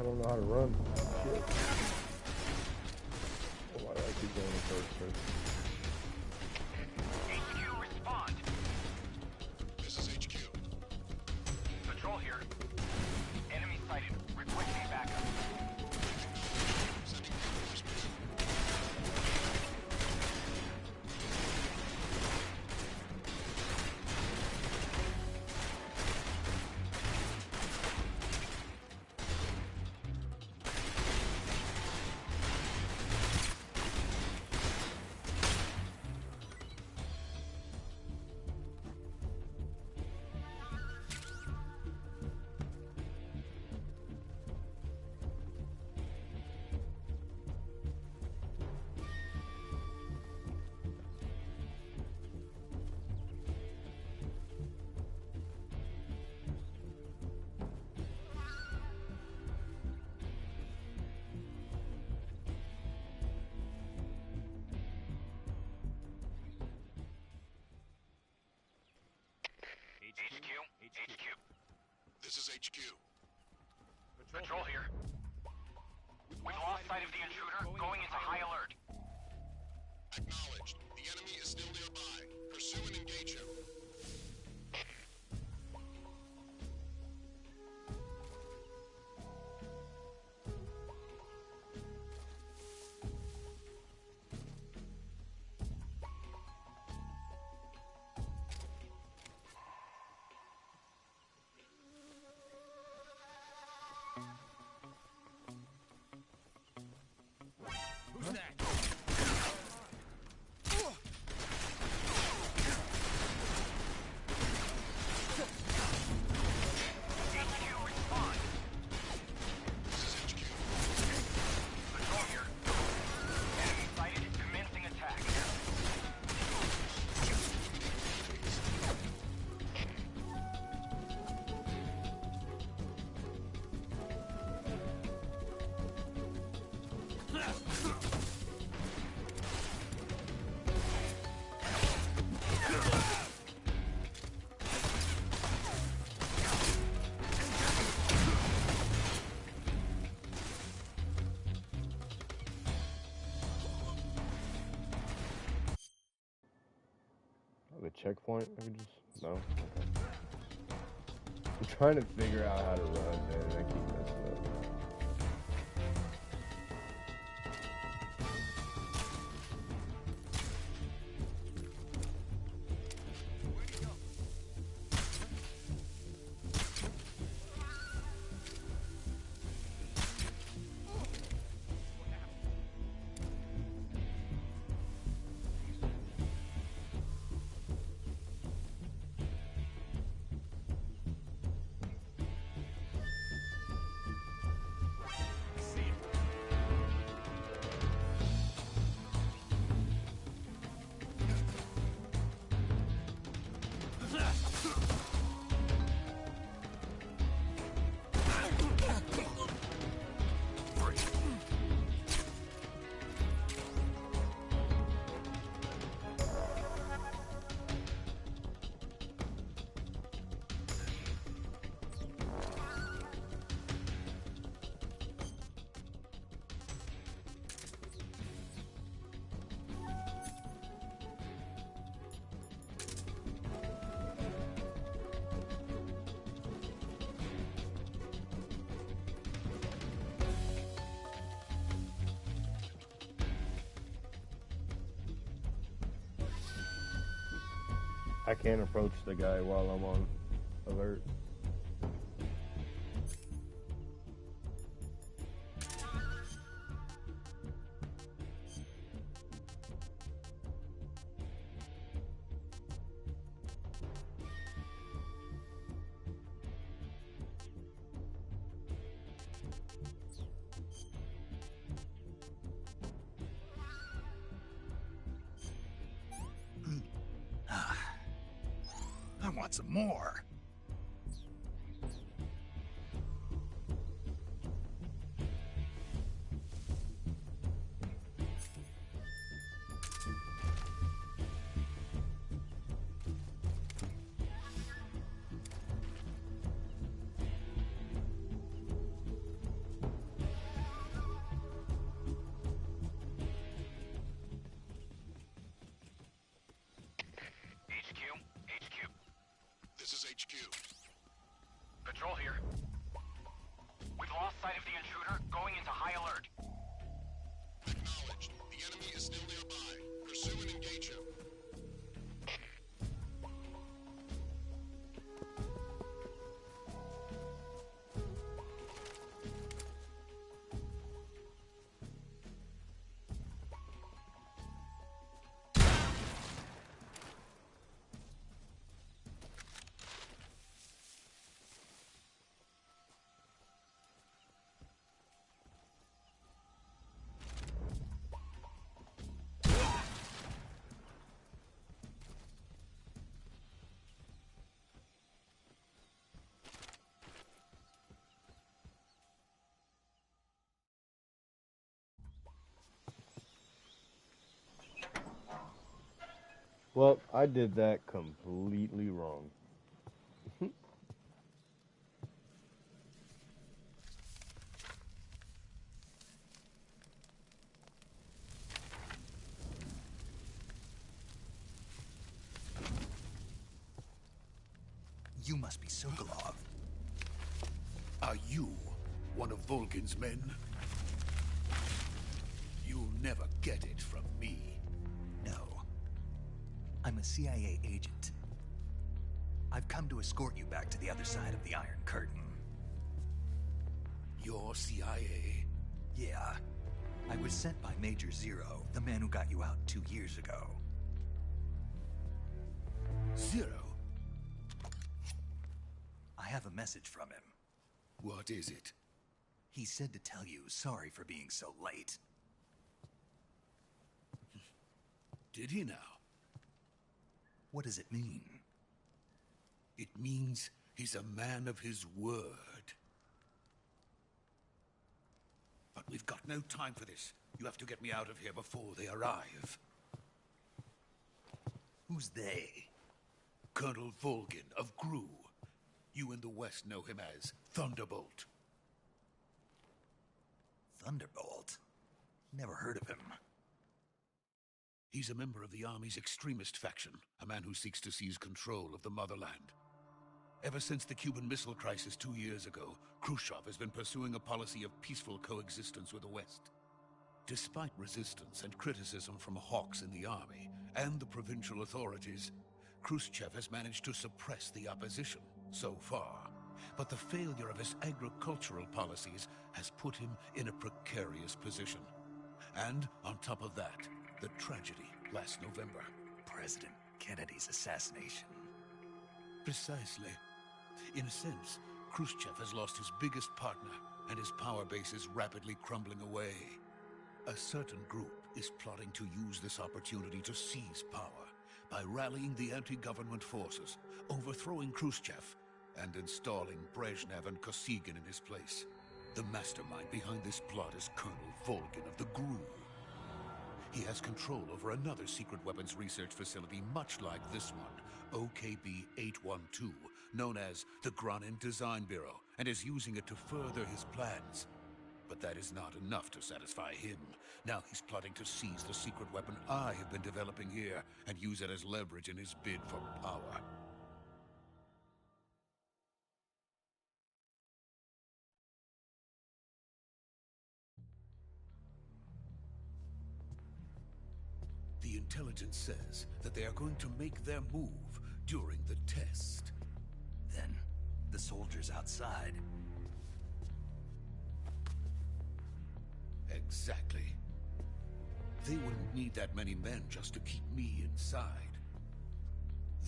I don't know how to run. Shit. Why do I keep going in first person?
HQ, respond. This is HQ. Patrol here. Enemy sighted. Requesting backup. HQ. This is HQ. Patrol here. We've lost sight of the intruder. Going into high alert. Acknowledged. The enemy is still nearby. Pursue and engage him.
Who's that?
The checkpoint? I could just... No? Okay. I'm trying to figure out how to run, man. I keep messing up. I can't approach the guy while I'm on alert.
I want some more.
Well, I did that completely wrong.
You must be Sokolov.
Are you one of Volgin's men? You'll never get it from me.
No. I'm a CIA agent. I've come to escort you back to the other side of the Iron Curtain.
You're CIA?
Yeah. I was sent by Major Zero, the man who got you out 2 years ago.
Zero?
I have a message from him.
What is it?
He said to tell you sorry for being so late.
Did he now?
What does it mean?
It means he's a man of his word. But we've got no time for this. You have to get me out of here before they arrive.
Who's they?
Colonel Volgin of GRU. You in the West know him as Thunderbolt.
Thunderbolt? Never heard of him.
He's a member of the Army's extremist faction, a man who seeks to seize control of the motherland. Ever since the Cuban Missile Crisis 2 years ago, Khrushchev has been pursuing a policy of peaceful coexistence with the West. Despite resistance and criticism from hawks in the army and the provincial authorities, Khrushchev has managed to suppress the opposition so far. But the failure of his agricultural policies has put him in a precarious position. And on top of that, the tragedy last November.
President Kennedy's assassination.
Precisely. In a sense, Khrushchev has lost his biggest partner, and his power base is rapidly crumbling away. A certain group is plotting to use this opportunity to seize power by rallying the anti-government forces, overthrowing Khrushchev, and installing Brezhnev and Kosygin in his place. The mastermind behind this plot is Colonel Volgin of the GRU. He has control over another secret weapons research facility much like this one, OKB-812, known as the Granin Design Bureau, and is using it to further his plans. But that is not enough to satisfy him. Now he's plotting to seize the secret weapon I have been developing here and use it as leverage in his bid for power. The intelligence says that they are going to make their move during the test.
Then, the soldiers outside.
Exactly. They wouldn't need that many men just to keep me inside.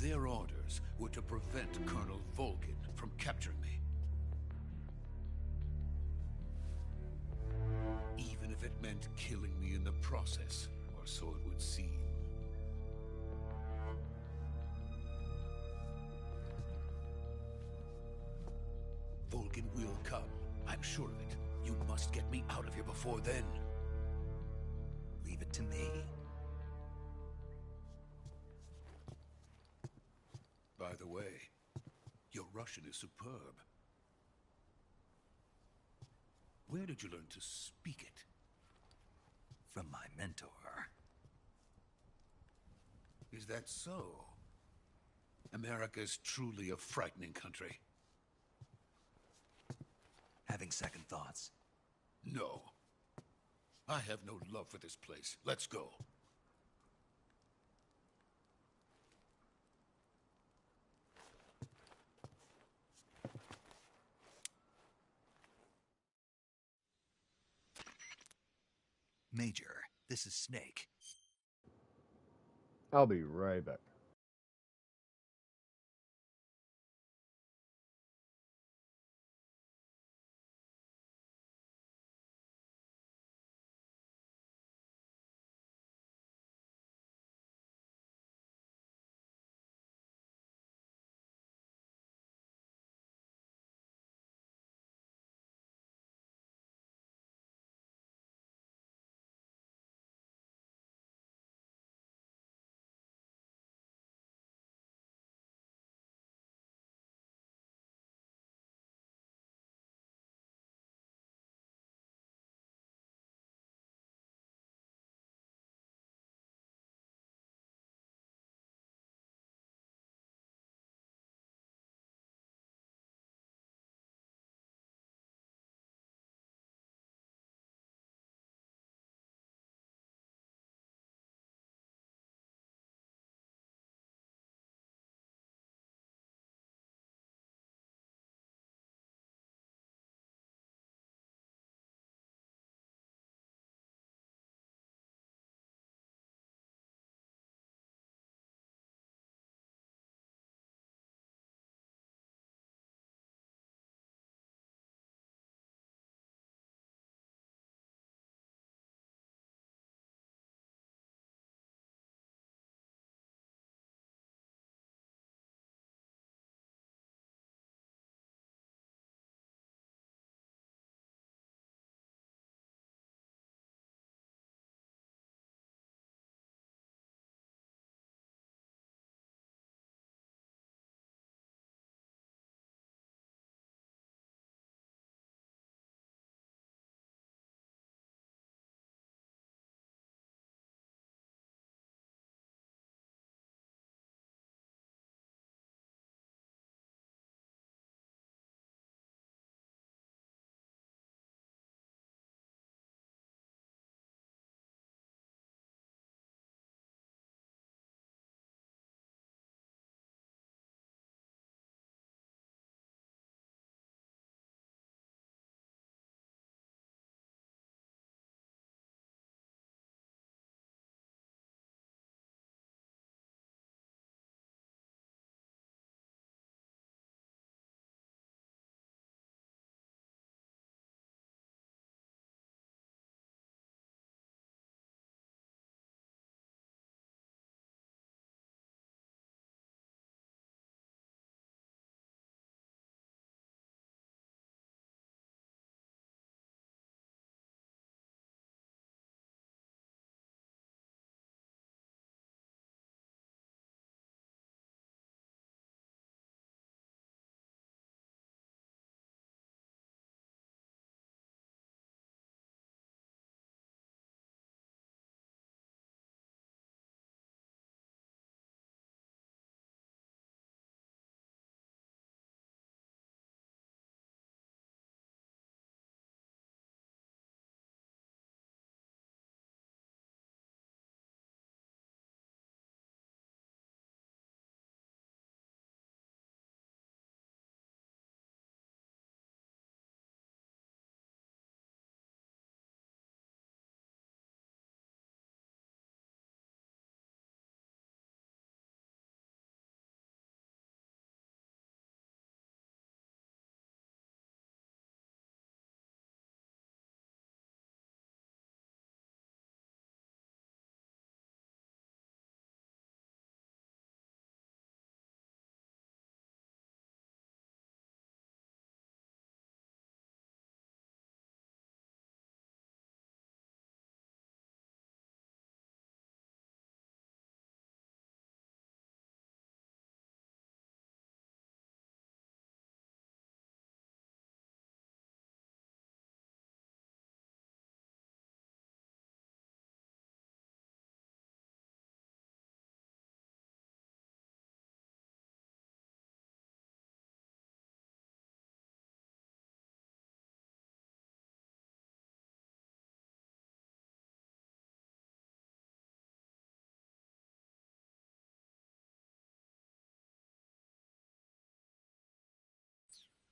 Their orders were to prevent Colonel Volgin from capturing me. Even if it meant killing me in the process, or so it would seem. Volgin will come. I'm sure of it. You must get me out of here before then.
Leave it to me.
By the way, your Russian is superb. Where did you learn to speak it?
From my mentor.
Is that so? America's truly a frightening country.
Having second thoughts?
No. I have no love for this place. Let's go.
Major, this is Snake.
I'll be right back.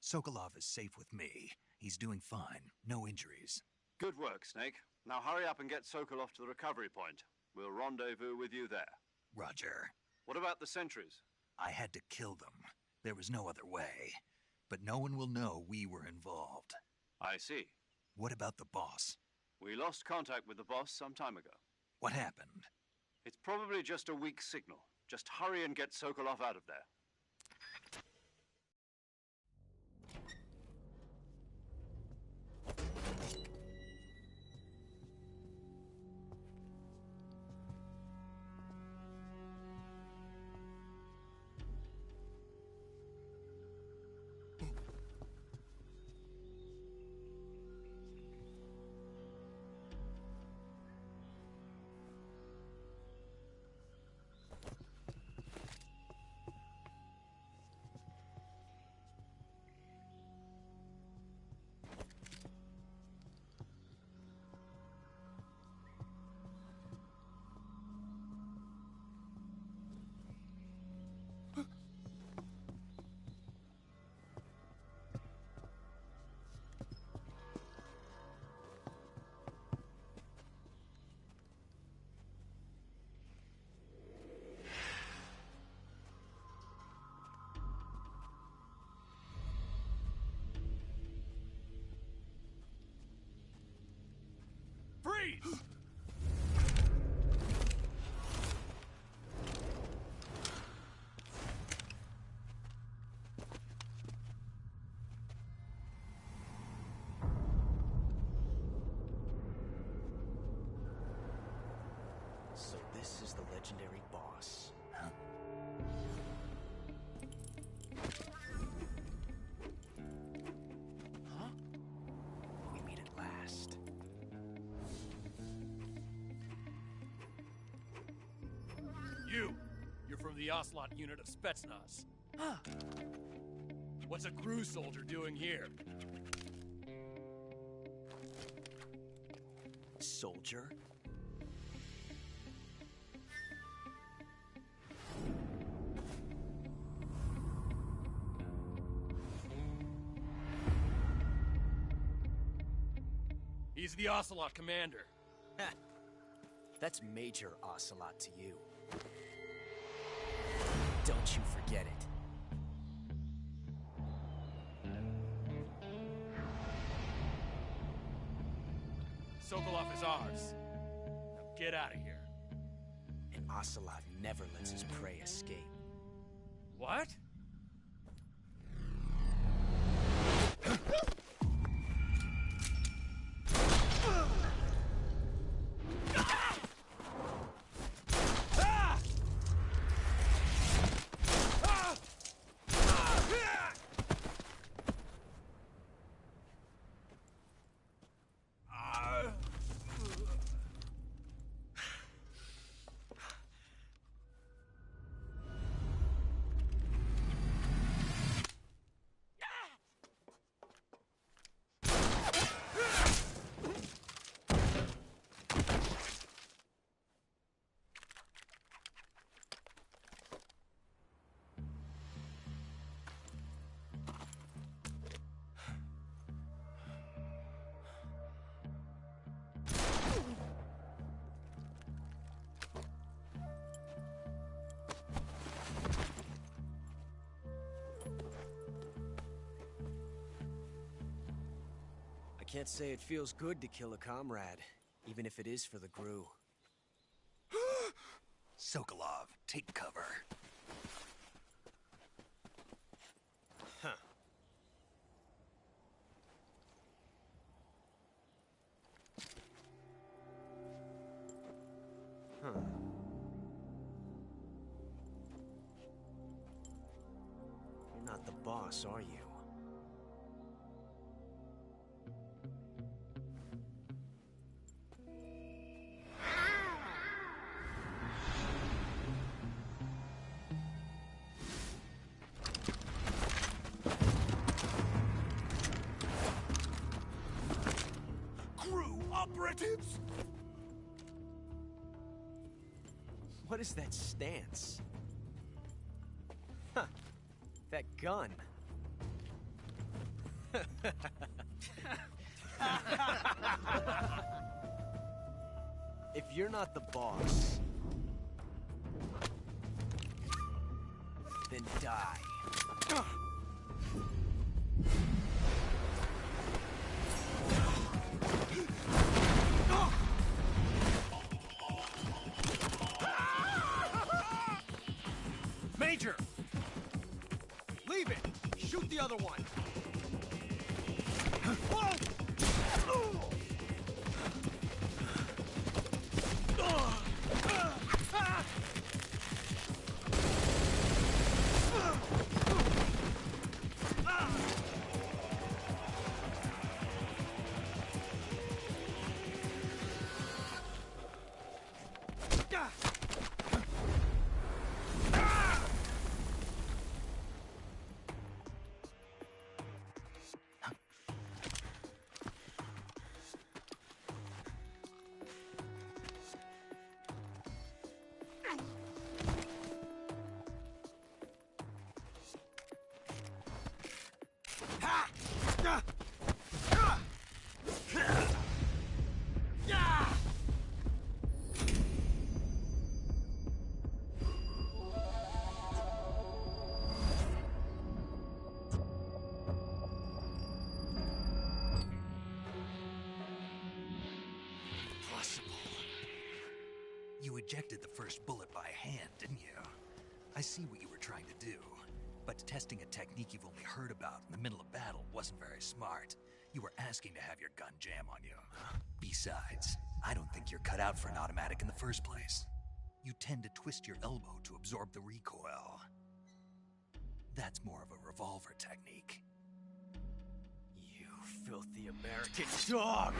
Sokolov is safe with me. He's doing fine. No injuries.
Good work, Snake. Now hurry up and get Sokolov to the recovery point. We'll rendezvous with you there.
Roger.
What about the sentries?
I had to kill them. There was no other way. But no one will know we were involved.
I see.
What about the boss?
We lost contact with the boss some time ago.
What happened?
It's probably just a weak signal. Just hurry and get Sokolov out of there.
Freeze!
So this is the legendary boss.
Huh?
Huh? We meet at last.
You're from the Ocelot unit of Spetsnaz.
Huh.
What's a crew soldier doing here?
Soldier?
He's the Ocelot commander.
That's Major Ocelot to you. Don't you forget it.
Sokolov is ours. Now get out of here.
And Ocelot never lets his prey escape.
What?
I can't say it feels good to kill a comrade, even if it is for the GRU.
Sokolov, take cover.
Huh. Huh. You're not the boss, are you?
Operatives?
What is that stance? Huh. That gun.
If you're not the boss, then die.
Major! Leave it! Shoot the other one!
You ejected the first bullet by hand, didn't you? I see what you were trying to do. But testing a technique you've only heard about in the middle of battle wasn't very smart. You were asking to have your gun jam on you. Besides, I don't think you're cut out for an automatic in the first place. You tend to twist your elbow to absorb the recoil. That's more of a revolver technique.
You filthy American dog!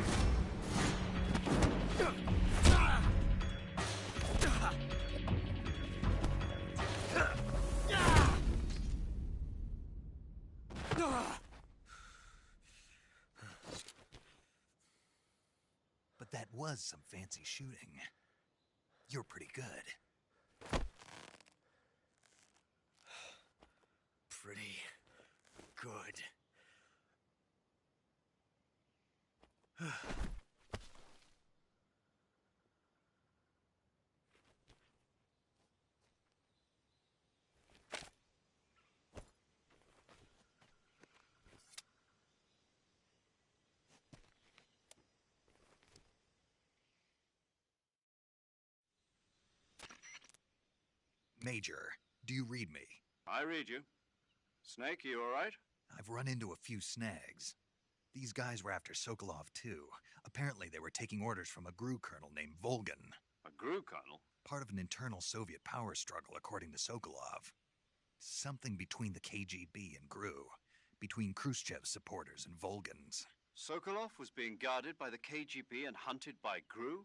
But that was some fancy shooting. You're pretty good.
Pretty good.
Major, do you read me?
I read you. Snake, you all right?
I've run into a few snags. These guys were after Sokolov too. Apparently they were taking orders from a GRU colonel named Volgan.
A GRU colonel?
Part of an internal Soviet power struggle, according to Sokolov. Something between the KGB and GRU. Between Khrushchev's supporters and Volgan's.
Sokolov was being guarded by the KGB and hunted by GRU?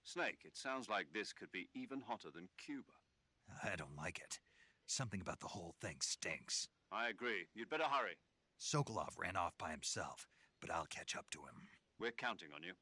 Snake, it sounds like this could be even hotter than Cuba.
I don't like it. Something about the whole thing stinks.
I agree. You'd better hurry.
Sokolov ran off by himself, but I'll catch up to him.
We're counting on you.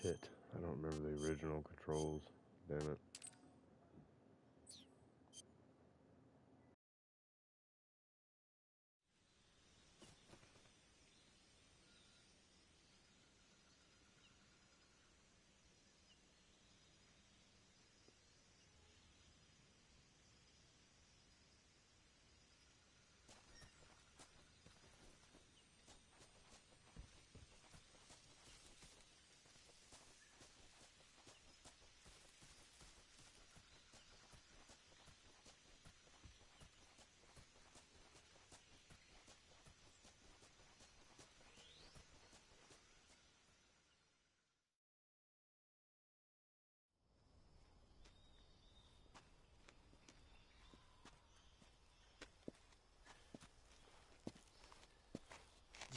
Shit, I don't remember the original controls. Damn it.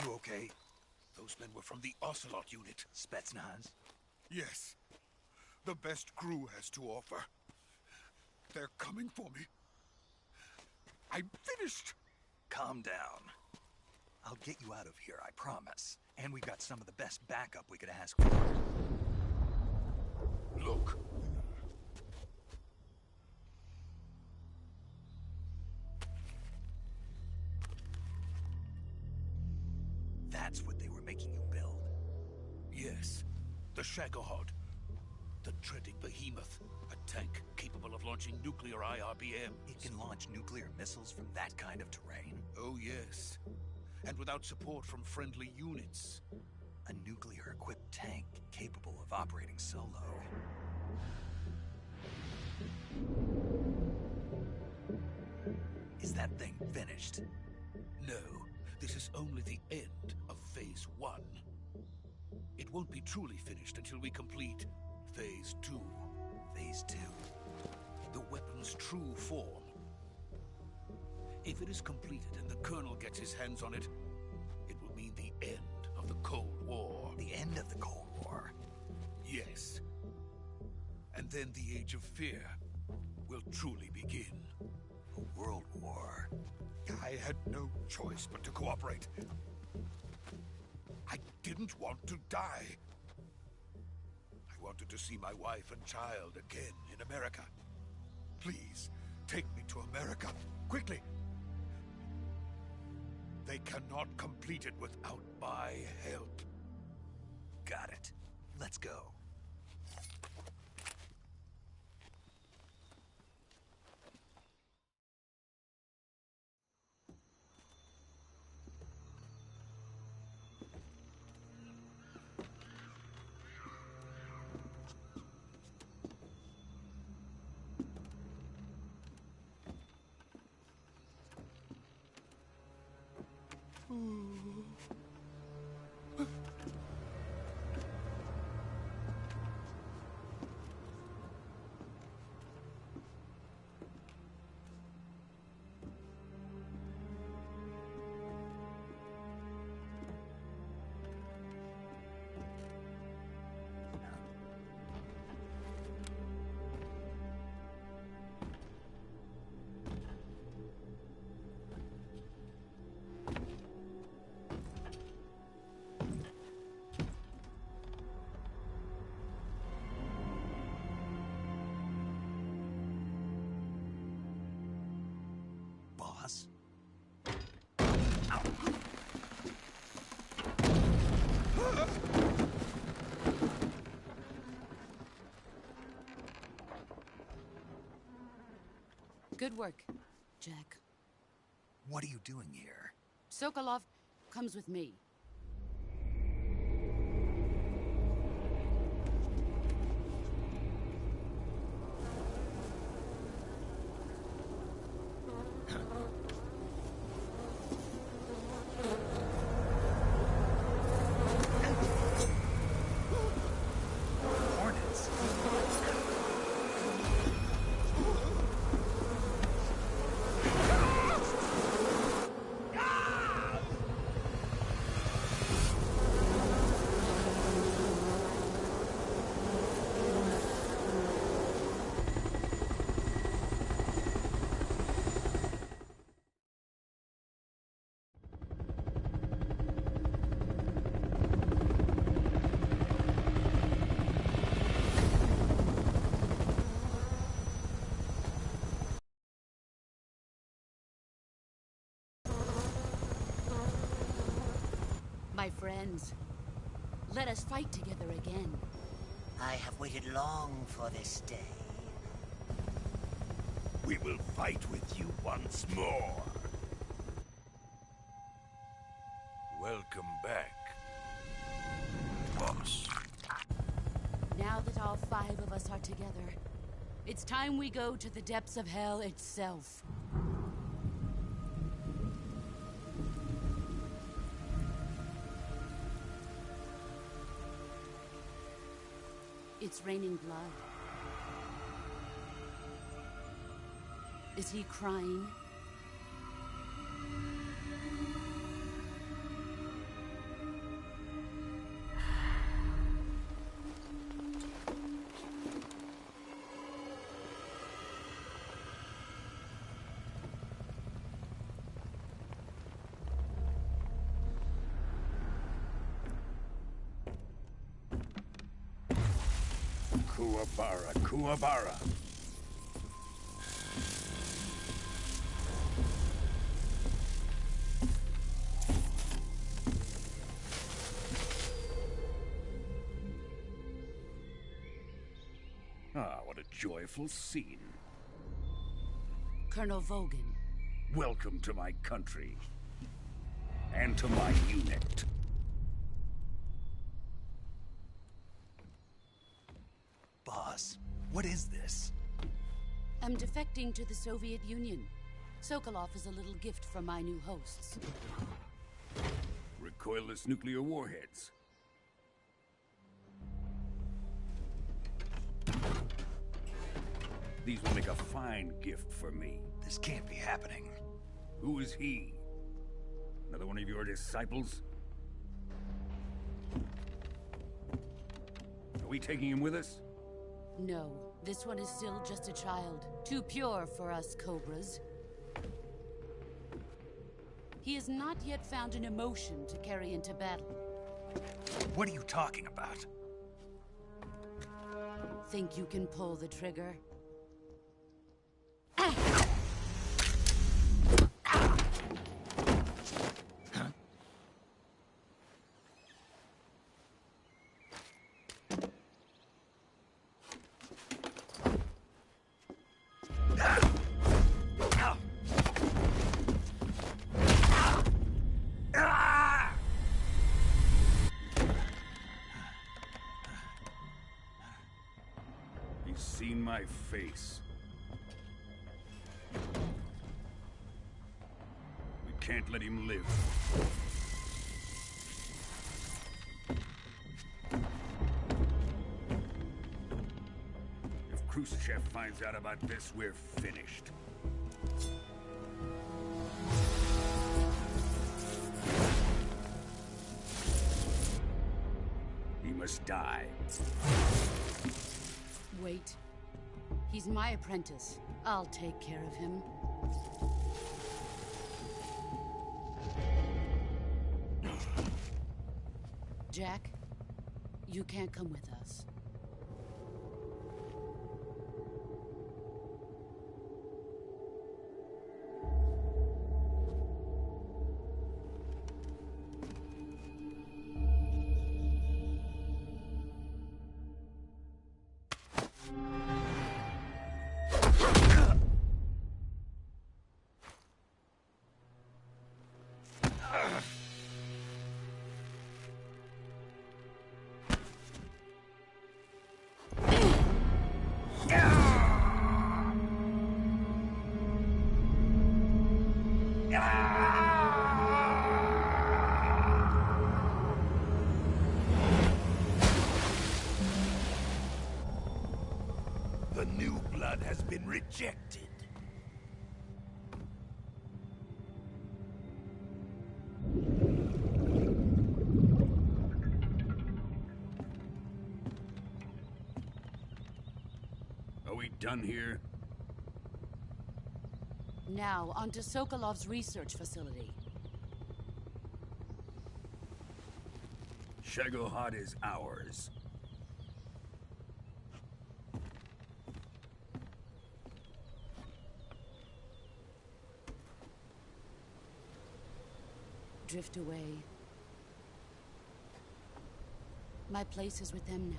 You okay?
Those men were from the Ocelot unit.
Spetsnaz?
Yes. The best crew has to offer. They're coming for me. I'm finished.
Calm down. I'll get you out of here, I promise. And we've got some of the best backup we could ask for.
Look.
That's what they were making you build?
Yes. The Shagohod. The dreaded behemoth. A tank capable of launching nuclear IRBM.
It can launch nuclear missiles from that kind of terrain?
Oh, yes. And without support from friendly units.
A nuclear-equipped tank capable of operating solo. Is that thing finished?
No. This is only the end of Phase 1. It won't be truly finished until we complete Phase 2.
Phase 2?
The weapon's true form. If it is completed and the Colonel gets his hands on it, it will mean the end of the Cold War.
The end of the Cold War?
Yes. And then the Age of Fear will truly begin.
A world war?
I had no choice but to cooperate. I didn't want to die. I wanted to see my wife and child again in America. Please, take me to America, quickly. They cannot complete it without my help.
Got it. Let's go. Boss?
Good work, Jack.
What are you doing here?
Sokolov comes with me.
Hornets?
My friends, let us fight together again.
I have waited long for this day.
We will fight with you once more. Welcome back, boss.
Now that all 5 of us are together, it's time we go to the depths of hell itself. It's raining blood. Is he crying?
Kuwabara, Kuwabara. Ah, what a joyful scene.
Colonel Vogan.
Welcome to my country. And to my unit.
Boss, what is this?
I'm defecting to the Soviet Union. Sokolov is a little gift from my new hosts.
Recoilless nuclear warheads. These will make a fine gift for me.
This can't be happening.
Who is he? Another one of your disciples? Are we taking him with us?
No, this one is still just a child. Too pure for us Cobras. He has not yet found an emotion to carry into battle.
What are you talking about?
Think you can pull the trigger?
He's seen my face. We can't let him live. If Khrushchev finds out about this, we're finished. He must die.
Wait. He's my apprentice. I'll take care of him. Jack, you can't come with us.
The new blood has been rejected.
Are we done here?
Now, onto Sokolov's research facility.
Shagohod is ours.
Drift away. My place is with them now.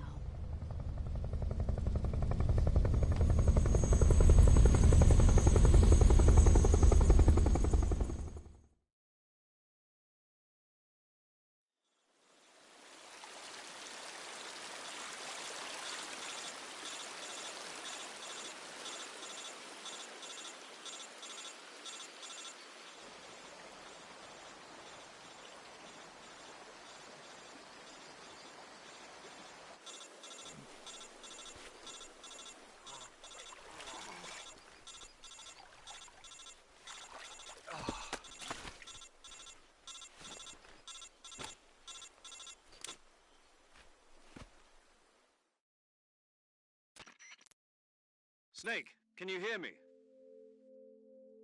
Snake, can you hear me?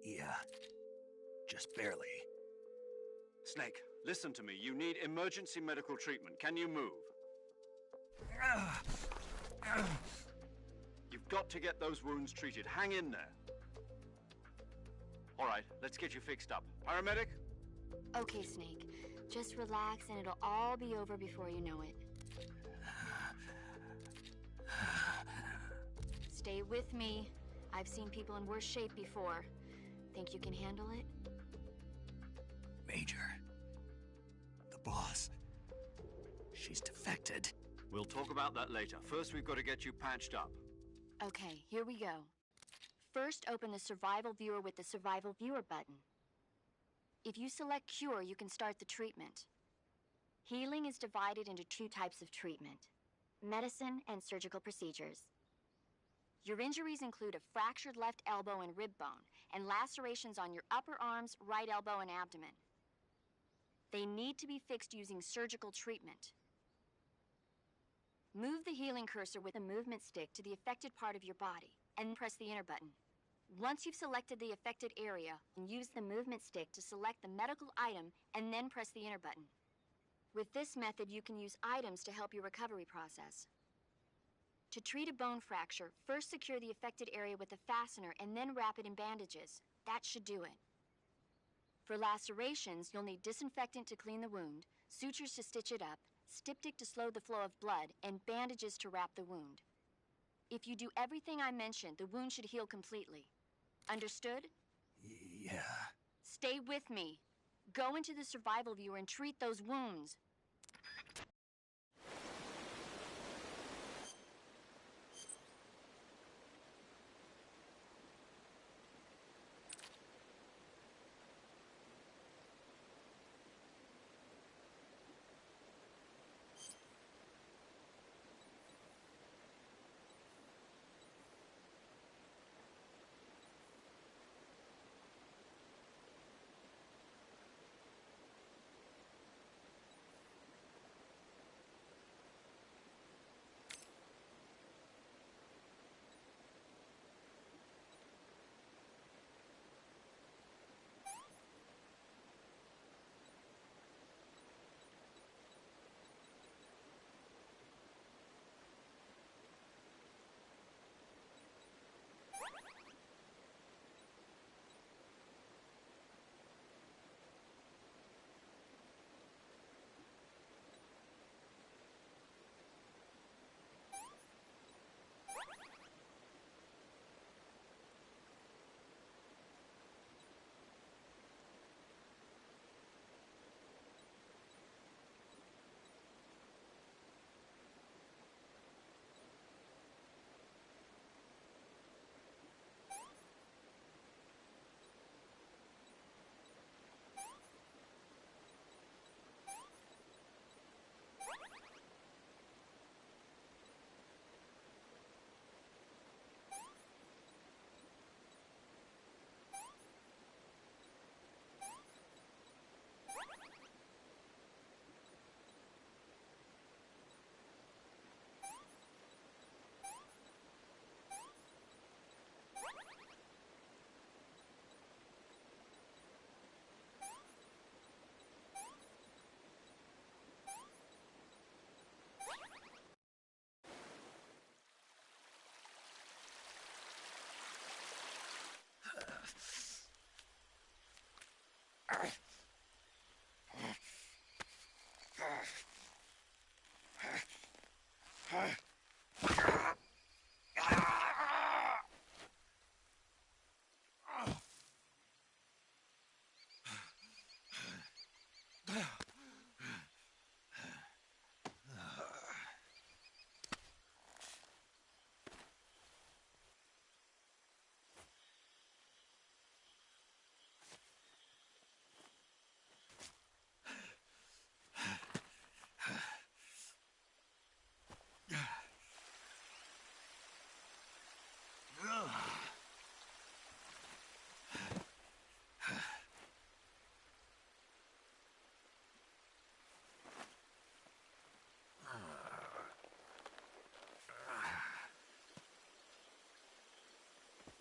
Yeah, just barely.
Snake, listen to me. You need emergency medical treatment. Can you move? You've got to get those wounds treated. Hang in there. All right, let's get you fixed up. Paramedic?
Okay, Snake. Just relax and it'll all be over before you know it. Stay with me. I've seen people in worse shape before. Think you can handle it?
Major. The boss. She's defected.
We'll talk about that later. First, we've got to get you patched up.
Okay, here we go. First, open the Survival Viewer with the Survival Viewer button. If you select Cure, you can start the treatment. Healing is divided into two types of treatment: medicine and surgical procedures. Your injuries include a fractured left elbow and rib bone, and lacerations on your upper arms, right elbow, and abdomen. They need to be fixed using surgical treatment. Move the healing cursor with a movement stick to the affected part of your body, and press the enter button. Once you've selected the affected area, use the movement stick to select the medical item, and then press the enter button. With this method, you can use items to help your recovery process. To treat a bone fracture, first secure the affected area with a fastener and then wrap it in bandages. That should do it. For lacerations, you'll need disinfectant to clean the wound, sutures to stitch it up, styptic to slow the flow of blood, and bandages to wrap the wound. If you do everything I mentioned, the wound should heal completely. Understood?
Yeah.
Stay with me. Go into the Survival Viewer and treat those wounds.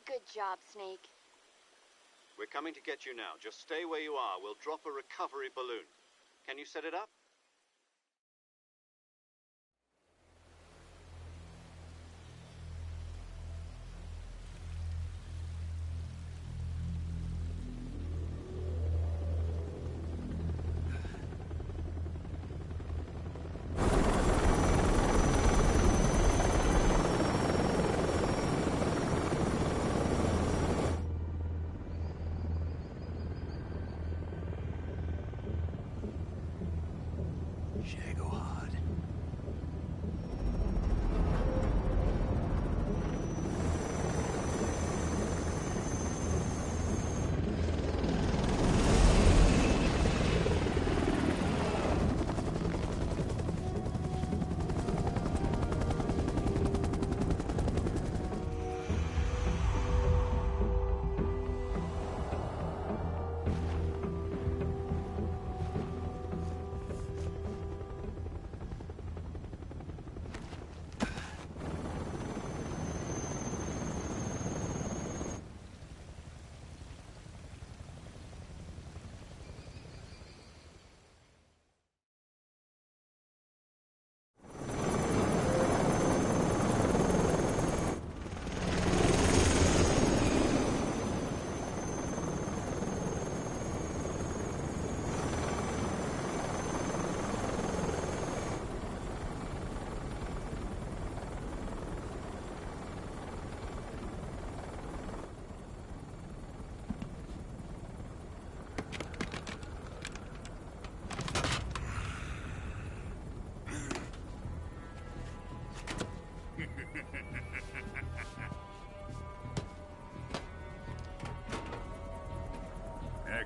Good job, Snake.
We're coming to get you now. Just stay where you are. We'll drop a recovery balloon. Can you set it up?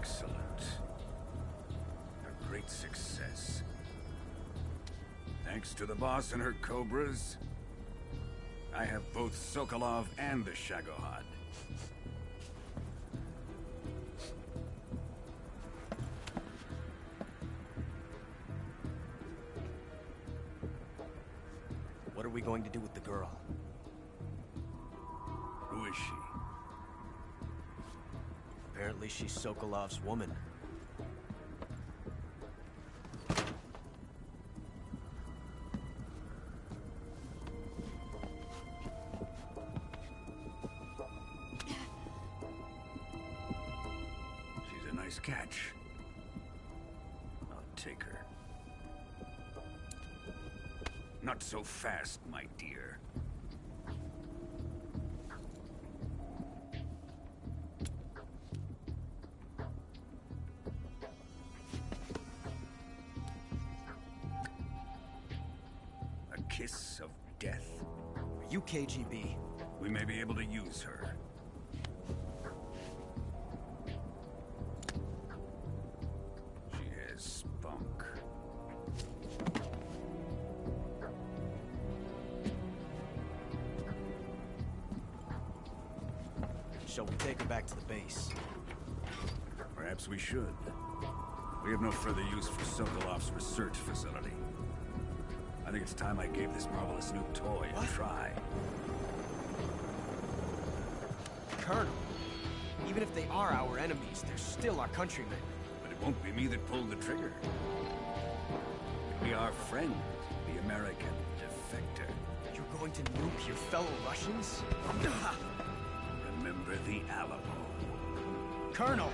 Excellent. A great success. Thanks to the boss and her cobras, I have both Sokolov and the Shagohod.
What are we going to do with the girl?
Who is she?
Apparently she's Sokolov's woman.
She's a nice catch. I'll take her. Not so fast, my dear. A kiss of death.
Are you KGB?
We may be able to use her. She has spunk.
Shall we take her back to the base?
Perhaps we should. We have no further use for Sokolov's research facility. I think it's time I gave this marvelous new toy a try.
Colonel, even if they are our enemies, they're still our countrymen.
But it won't be me that pulled the trigger. It'll be our friend, the American defector.
You're going to nuke your fellow Russians?
Remember the Alamo.
Colonel!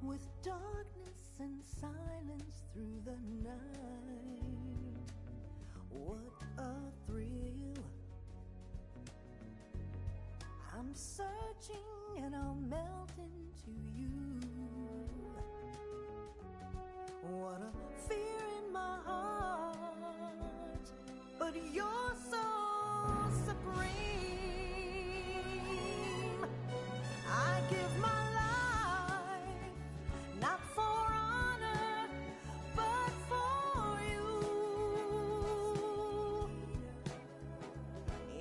With darkness and silence through the night, what a thrill. I'm searching and I'll melt into you. What a fear in my heart, but you're so supreme. I give my not for honor, but for you.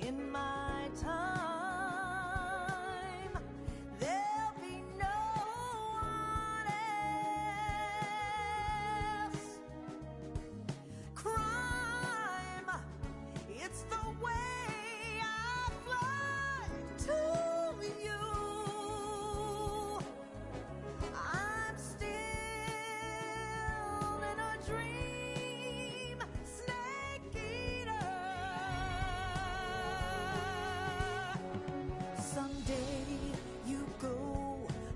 In my time, there'll be no one else. Crime, it's the way I fly to you. I'm still in a dream, snake eater. Someday you go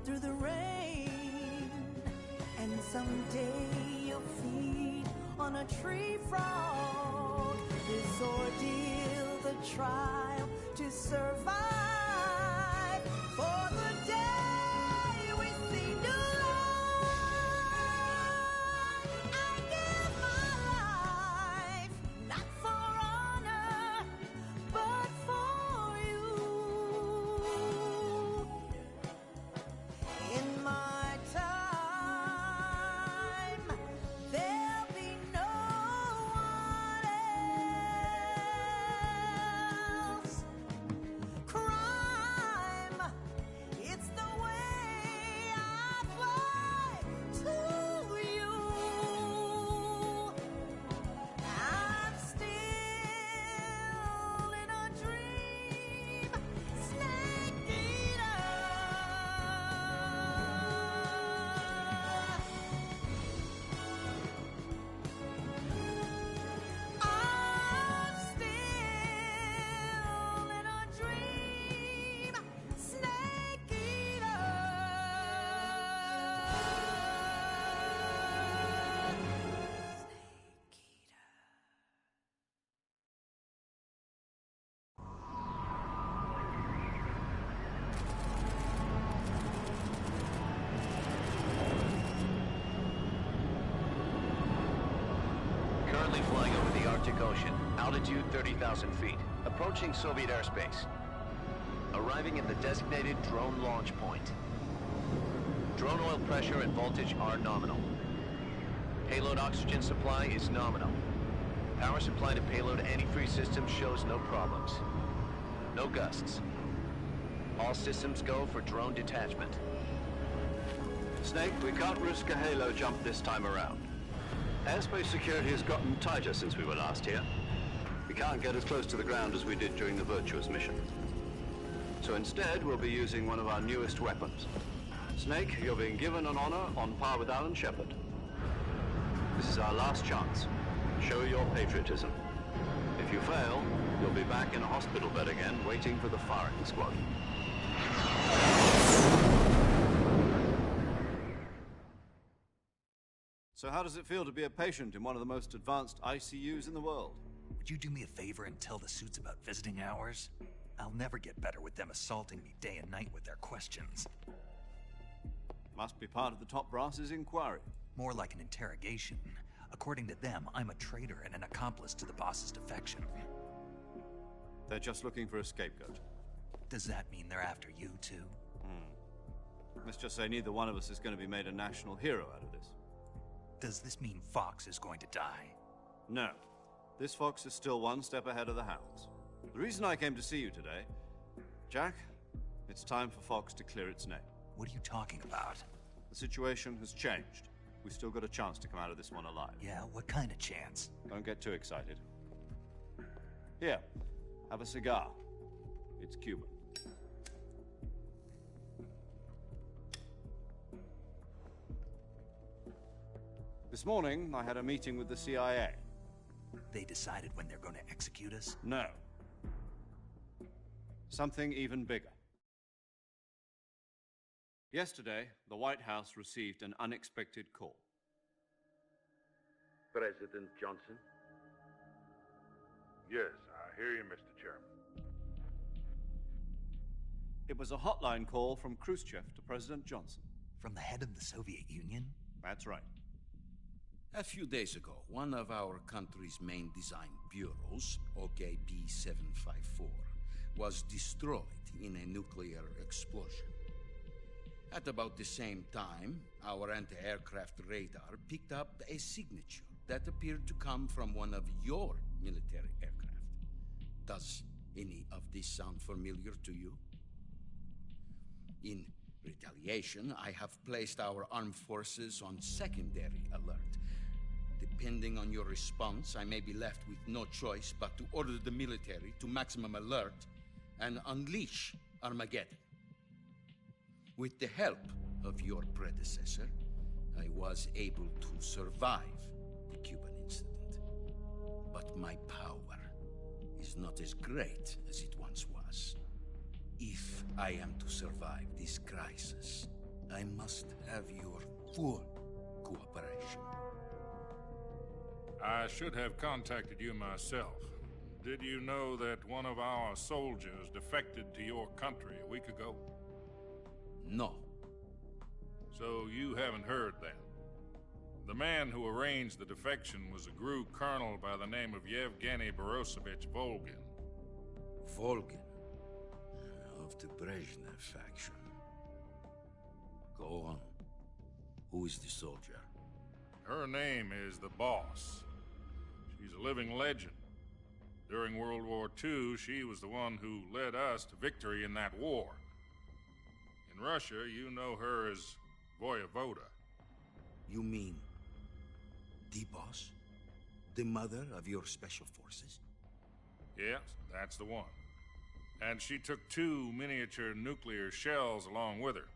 through the rain, and someday you'll feed on a tree frog. This ordeal, the trial to survive for the day we see new light. I give my life
currently flying over the Arctic Ocean. Altitude 30,000 feet. Approaching Soviet airspace. Arriving at the designated drone launch point. Drone oil pressure and voltage are nominal. Payload oxygen supply is nominal. Power supply to payload antifreeze system shows no problems. No gusts. All systems go for drone detachment.
Snake, we can't risk a halo jump this time around. Airspace security has gotten tighter since we were last here. We can't get as close to the ground as we did during the Virtuous mission. So instead, we'll be using one of our newest weapons. Snake, you're being given an honor on par with Alan Shepard. This is our last chance. Show your patriotism. If you fail, you'll be back in a hospital bed again, waiting for the firing squad. So how does it feel to be a patient in one of the most advanced ICUs in the world?
Would you do me a favor and tell the suits about visiting hours? I'll never get better with them assaulting me day and night with their questions.
Must be part of the top brass's inquiry.
More like an interrogation. According to them, I'm a traitor and an accomplice to the boss's defection.
They're just looking for a scapegoat.
Does that mean they're after you, too?
Let's just say neither one of us is going to be made a national hero out of this.
Does this mean Fox is going to die?
No. This Fox is still one step ahead of the Hounds. The reason I came to see you today... Jack, it's time for Fox to clear its name.
What are you talking about?
The situation has changed. We've still got a chance to come out of this one alive.
Yeah, what kind of chance?
Don't get too excited. Here, have a cigar. It's Cuban. This morning, I had a meeting with the CIA.
They decided when they're going to execute us?
No. Something even bigger. Yesterday, the White House received an unexpected call.
President Johnson? Yes, I hear you, Mr. Chairman.
It was a hotline call from Khrushchev to President Johnson.
From the head of the Soviet Union?
That's right.
A few days ago, one of our country's main design bureaus, OKB-754, was destroyed in a nuclear explosion. At about the same time, our anti-aircraft radar picked up a signature that appeared to come from one of your military aircraft. Does any of this sound familiar to you? In retaliation, I have placed our armed forces on secondary alert. Depending on your response, I may be left with no choice but to order the military to maximum alert and unleash Armageddon. With the help of your predecessor, I was able to survive the Cuban incident. But my power is not as great as it once was. If I am to survive this crisis, I must have your full cooperation.
I should have contacted you myself. Did you know that one of our soldiers defected to your country a week ago?
No.
So you haven't heard then. The man who arranged the defection was a GRU colonel by the name of Yevgeny Borisovich Volgin.
Volgin? Of the Brezhnev faction. Go on. Who is the soldier?
Her name is the Boss. She's a living legend. During World War II, she was the one who led us to victory in that war. In Russia, you know her as Voyevoda.
You mean the Boss? The mother of your special forces?
Yes, that's the one. And she took 2 miniature nuclear shells along with her.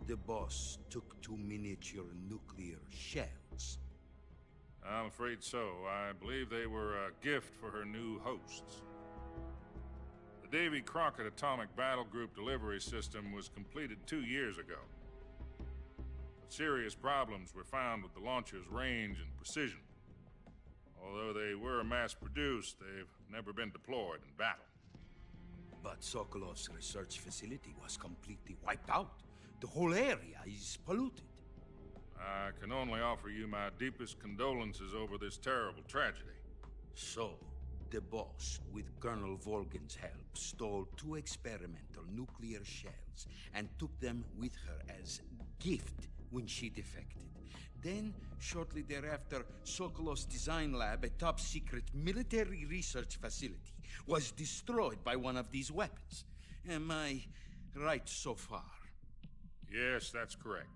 The Boss took 2 miniature nuclear shells?
I'm afraid so. I believe they were a gift for her new hosts. The Davy Crockett Atomic Battle Group delivery system was completed 2 years ago. But serious problems were found with the launcher's range and precision. Although they were mass-produced, they've never been deployed in battle.
But Sokolov's research facility was completely wiped out. The whole area is polluted.
I can only offer you my deepest condolences over this terrible tragedy.
So, the boss, with Colonel Volgin's help, stole 2 experimental nuclear shells and took them with her as gift when she defected. Then, shortly thereafter, Sokolov's design lab, a top-secret military research facility, was destroyed by one of these weapons. Am I right so far?
Yes, that's correct.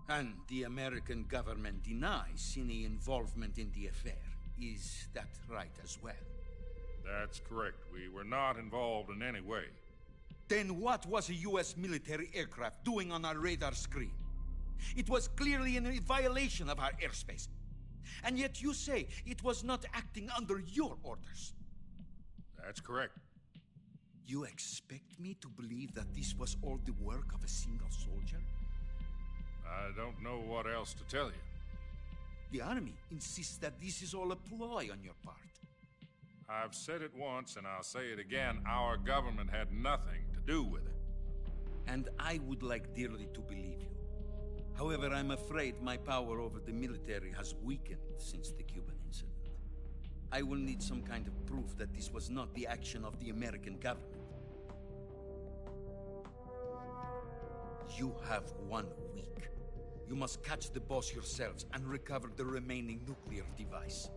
And the American government denies any involvement in the affair. Is that right as well?
That's correct. We were not involved in any way.
Then what was a U.S. military aircraft doing on our radar screen? It was clearly in violation of our airspace. And yet you say it was not acting under your orders.
That's correct.
You expect me to believe that this was all the work of a single soldier?
I don't know what else to tell you.
The Army insists that this is all a ploy on your part.
I've said it once, and I'll say it again. Our government had nothing to do with it.
And I would like dearly to believe you. However, I'm afraid my power over the military has weakened since the Cuban incident. I will need some kind of proof that this was not the action of the American government. You have 1 week. You must catch the boss yourselves and recover the remaining nuclear device.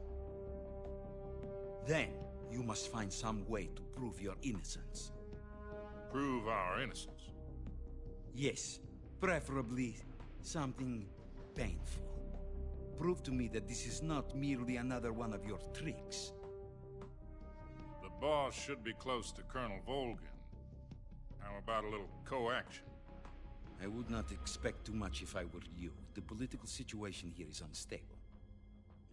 Then, you must find some way to prove your innocence.
Prove our innocence?
Yes, preferably something painful. Prove to me that this is not merely another one of your tricks.
The boss should be close to Colonel Volgin. How about a little co-action?
I would not expect too much if I were you. The political situation here is unstable.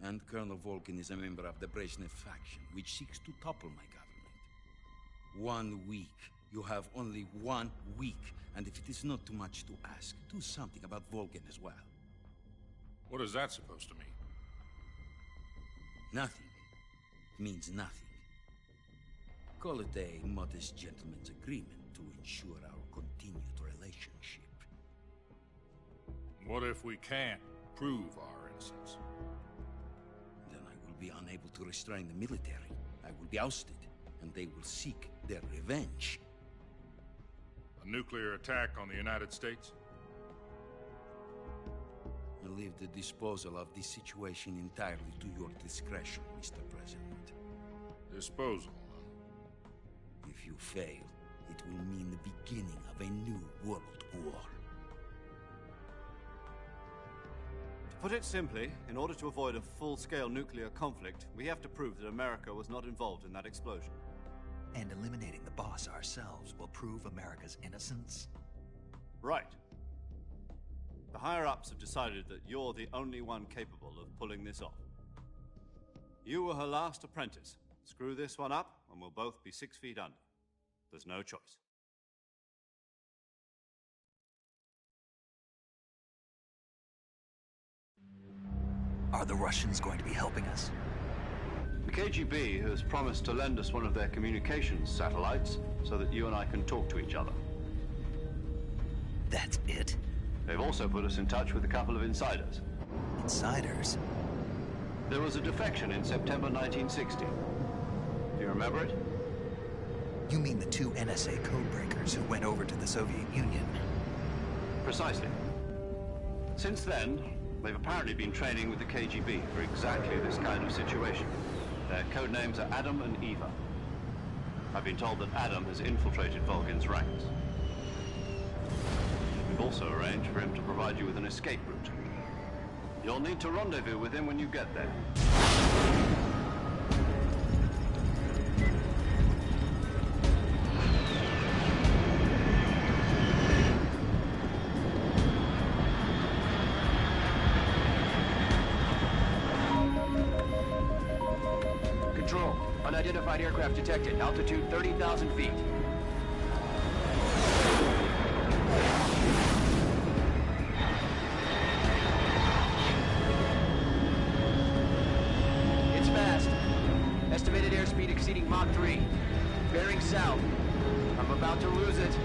And Colonel Volgin is a member of the Brezhnev faction, which seeks to topple my government. 1 week. You have only 1 week. And if it is not too much to ask, do something about Volgin as well.
What is that supposed to mean?
Nothing. It means nothing. Call it a modest gentleman's agreement to ensure our continued relationship.
What if we can't prove our innocence?
Then I will be unable to restrain the military. I will be ousted, and they will seek their revenge.
A nuclear attack on the United States?
I leave the disposal of this situation entirely to your discretion, Mr. President.
Disposal?
If you fail, it will mean the beginning of a new world war.
To put it simply, in order to avoid a full-scale nuclear conflict, we have to prove that America was not involved in that explosion.
And eliminating the boss ourselves will prove America's innocence?
Right. The higher-ups have decided that you're the only one capable of pulling this off. You were her last apprentice. Screw this one up, and we'll both be 6 feet under. There's no choice.
Are the Russians going to be helping us?
The KGB has promised to lend us one of their communications satellites so that you and I can talk to each other.
That's it?
They've also put us in touch with a couple of insiders.
Insiders?
There was a defection in September 1960. Do you remember it?
You mean the 2 NSA codebreakers who went over to the Soviet Union?
Precisely. Since then, they've apparently been training with the KGB for exactly this kind of situation. Their code names are Adam and Eva. I've been told that Adam has infiltrated Volgin's ranks. We've also arranged for him to provide you with an escape route. You'll need to rendezvous with him when you get there.
Control, unidentified aircraft detected. Altitude 30,000 feet. It's fast. Estimated airspeed exceeding Mach 3. Bearing south. I'm about to lose it.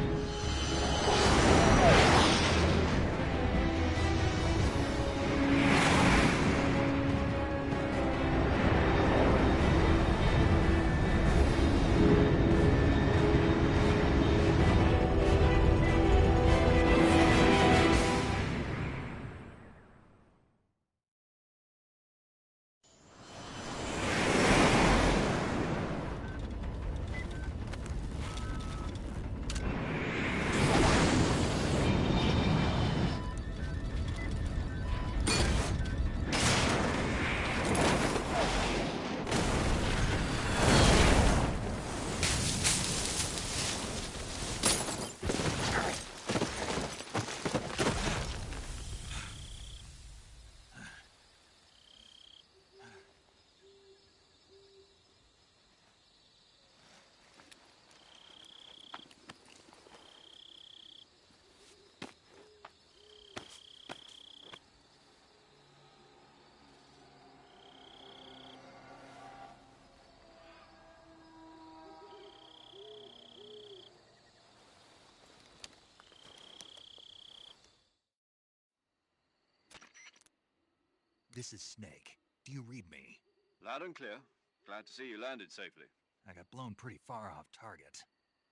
This is Snake. Do you read me?
Loud and clear. Glad to see you landed safely.
I got blown pretty far off target.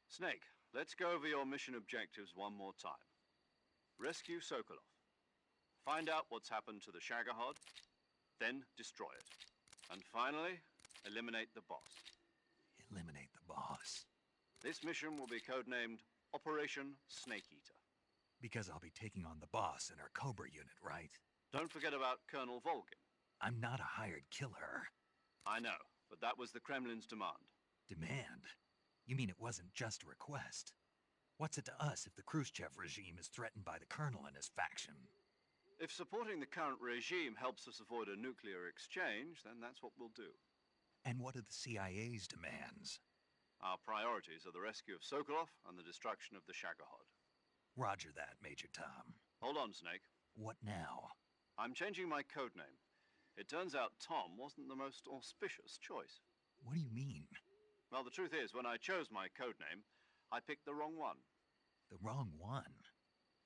Snake, let's go over your mission objectives one more time. Rescue Sokolov. Find out what's happened to the Shagohod, then destroy it. And finally, eliminate the boss.
Eliminate the boss.
This mission will be codenamed Operation Snake Eater.
Because I'll be taking on the boss in our Cobra unit, right?
Don't forget about Colonel Volgin.
I'm not a hired killer.
I know, but that was the Kremlin's demand.
Demand? You mean it wasn't just a request? What's it to us if the Khrushchev regime is threatened by the Colonel and his faction?
If supporting the current regime helps us avoid a nuclear exchange, then that's what we'll do.
And what are the CIA's demands?
Our priorities are the rescue of Sokolov and the destruction of the Shagohod.
Roger that, Major Tom.
Hold on, Snake.
What now?
I'm changing my codename. It turns out Tom wasn't the most auspicious choice.
What do you mean?
Well, the truth is, when I chose my codename, I picked the wrong one.
The wrong one?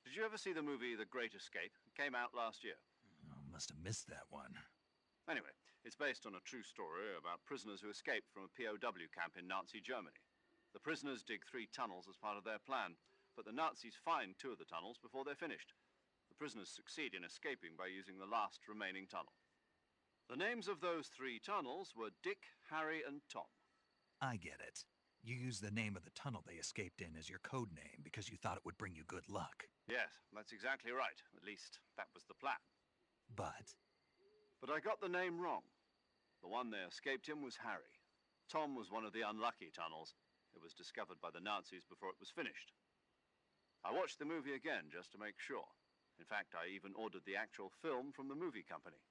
Did you ever see the movie The Great Escape? It came out last year.
Oh, must have missed that one.
Anyway, it's based on a true story about prisoners who escaped from a POW camp in Nazi Germany. The prisoners dig 3 tunnels as part of their plan, but the Nazis find 2 of the tunnels before they're finished. The prisoners succeed in escaping by using the last remaining tunnel. The names of those 3 tunnels were Dick, Harry, and Tom.
I get it. You used the name of the tunnel they escaped in as your code name because you thought it would bring you good luck.
Yes, that's exactly right. At least, that was the plan.
But
I got the name wrong. The one they escaped in was Harry. Tom was one of the unlucky tunnels. It was discovered by the Nazis before it was finished. I watched the movie again just to make sure. In fact, I even ordered the actual film from the movie company.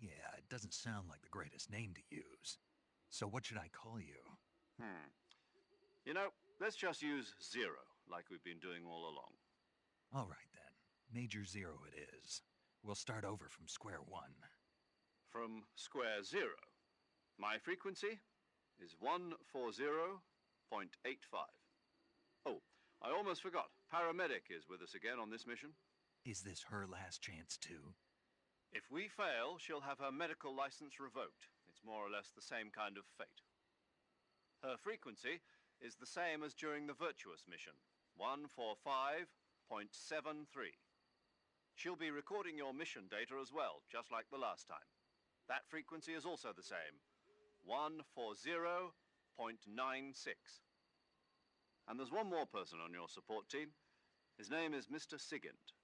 yeah, it doesn't sound like the greatest name to use. So what should I call you?
You know, let's just use Zero, like we've been doing all along.
All right, then. Major Zero it is. We'll start over from square one.
From square zero. My frequency is 140.85. Oh, I almost forgot. Paramedic is with us again on this mission.
Is this her last chance, too?
If we fail, she'll have her medical license revoked. It's more or less the same kind of fate. Her frequency is the same as during the Virtuous mission, 145.73. She'll be recording your mission data as well, just like the last time. That frequency is also the same, 140.96. And there's one more person on your support team. His name is Mr. Sigint.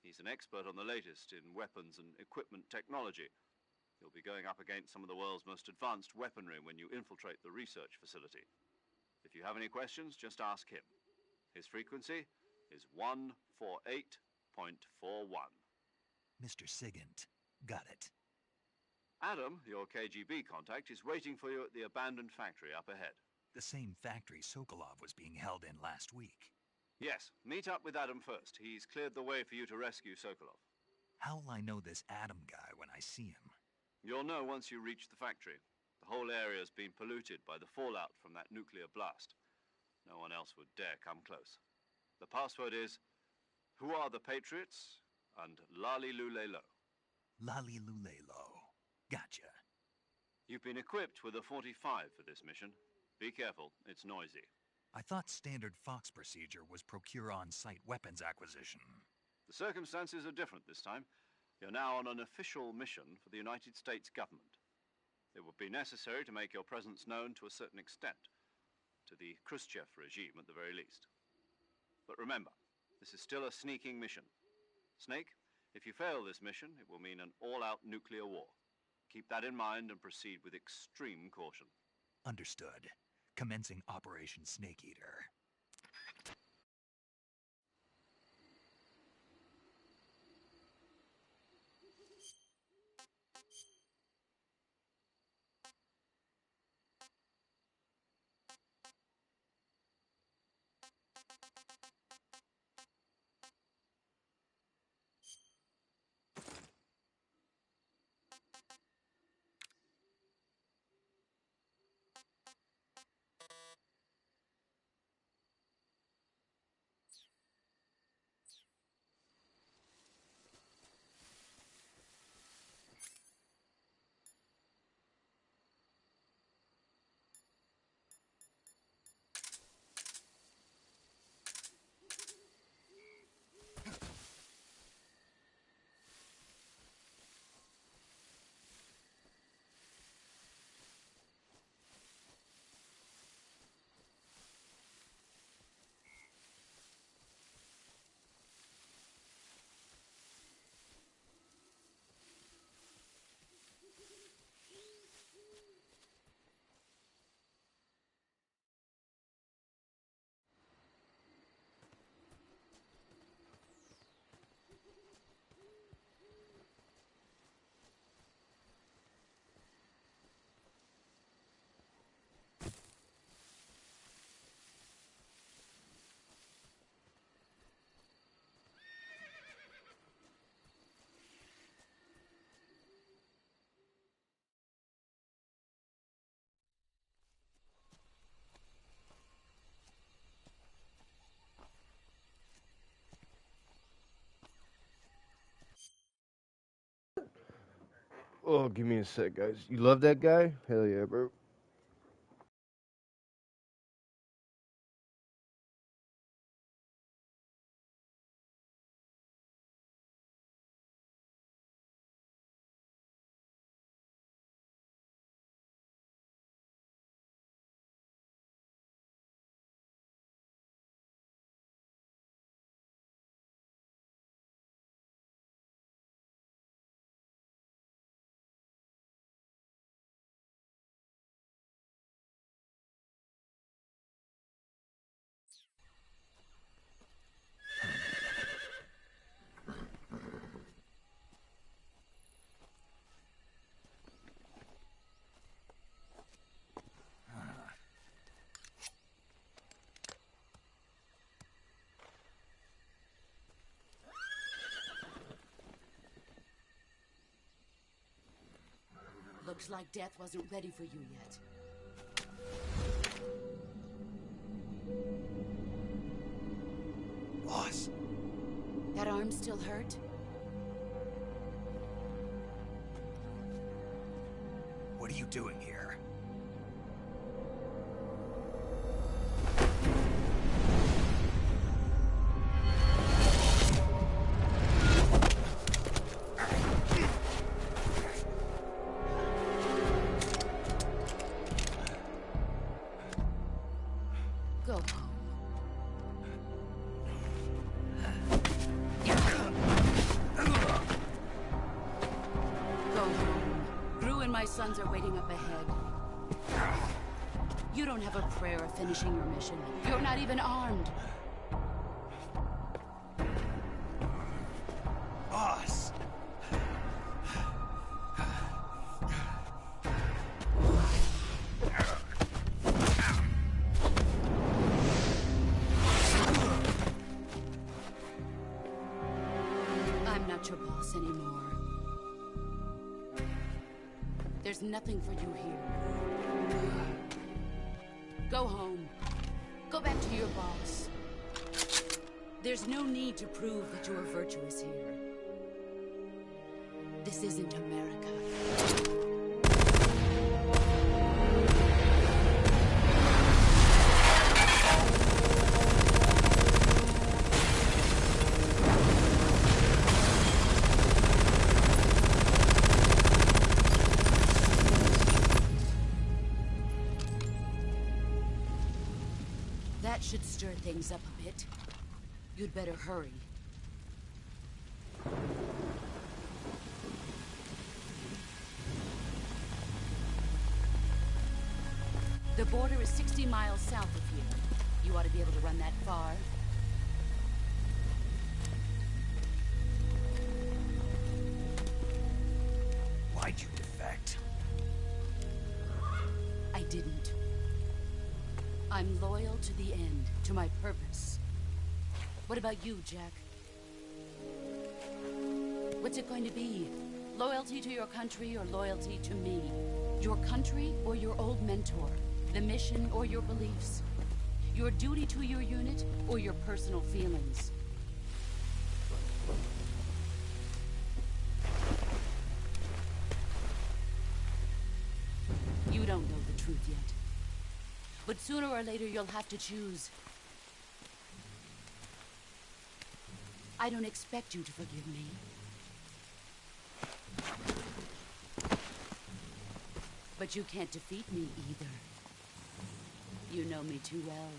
He's an expert on the latest in weapons and equipment technology. You'll be going up against some of the world's most advanced weaponry when you infiltrate the research facility. If you have any questions, just ask him. His frequency is 148.41.
Mr. Sigint. Got it.
Adam, your KGB contact, is waiting for you at the abandoned factory up ahead.
The same factory Sokolov was being held in last week.
Yes, meet up with Adam first. He's cleared the way for you to rescue Sokolov.
How'll I know this Adam guy when I see him?
You'll know once you reach the factory. The whole area's been polluted by the fallout from that nuclear blast. No one else would dare come close. The password is, "Who are the Patriots?" and Lali Lulelo.
Lali Lulelo. Gotcha.
You've been equipped with a 45 for this mission. Be careful, it's noisy.
I thought standard Fox procedure was procure on-site weapons acquisition.
The circumstances are different this time. You're now on an official mission for the United States government. It would be necessary to make your presence known to a certain extent, to the Khrushchev regime at the very least. But remember, this is still a sneaking mission. Snake, if you fail this mission, it will mean an all-out nuclear war. Keep that in mind and proceed with extreme caution.
Understood. Commencing Operation Snake Eater.
Oh, give me a sec, guys. You love that guy? Hell yeah, bro.
Looks like death wasn't ready for you yet.
Boss.
That arm still hurt?
What are you doing here?
Go home. Go home. Gru and my sons are waiting up ahead. You don't have a prayer of finishing your mission. You're not even armed.
Boss!
I'm not your boss anymore. There's nothing for you here. Go home. Go back to your boss. There's no need to prove that you are virtuous here. This isn't America. That should stir things up a bit. You'd better hurry. The border is 60 miles south of here. You ought to be able to run that far.
Why'd you defect?
I didn't. I'm loyal to the end, to my purpose. What about you, Jack? What's it going to be? Loyalty to your country or loyalty to me? Your country or your old mentor? The mission or your beliefs? Your duty to your unit or your personal feelings? You don't know the truth yet. But sooner or later, you'll have to choose. I don't expect you to forgive me. But you can't defeat me either. You know me too well.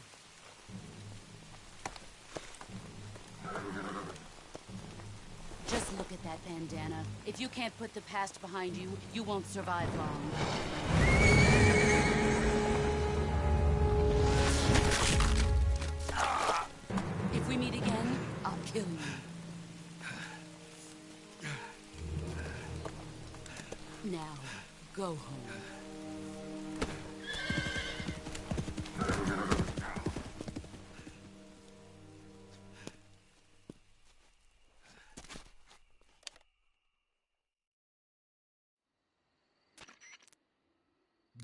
Just look at that bandana. If you can't put the past behind you, you won't survive long. If we meet again, I'll kill you. Now, go home.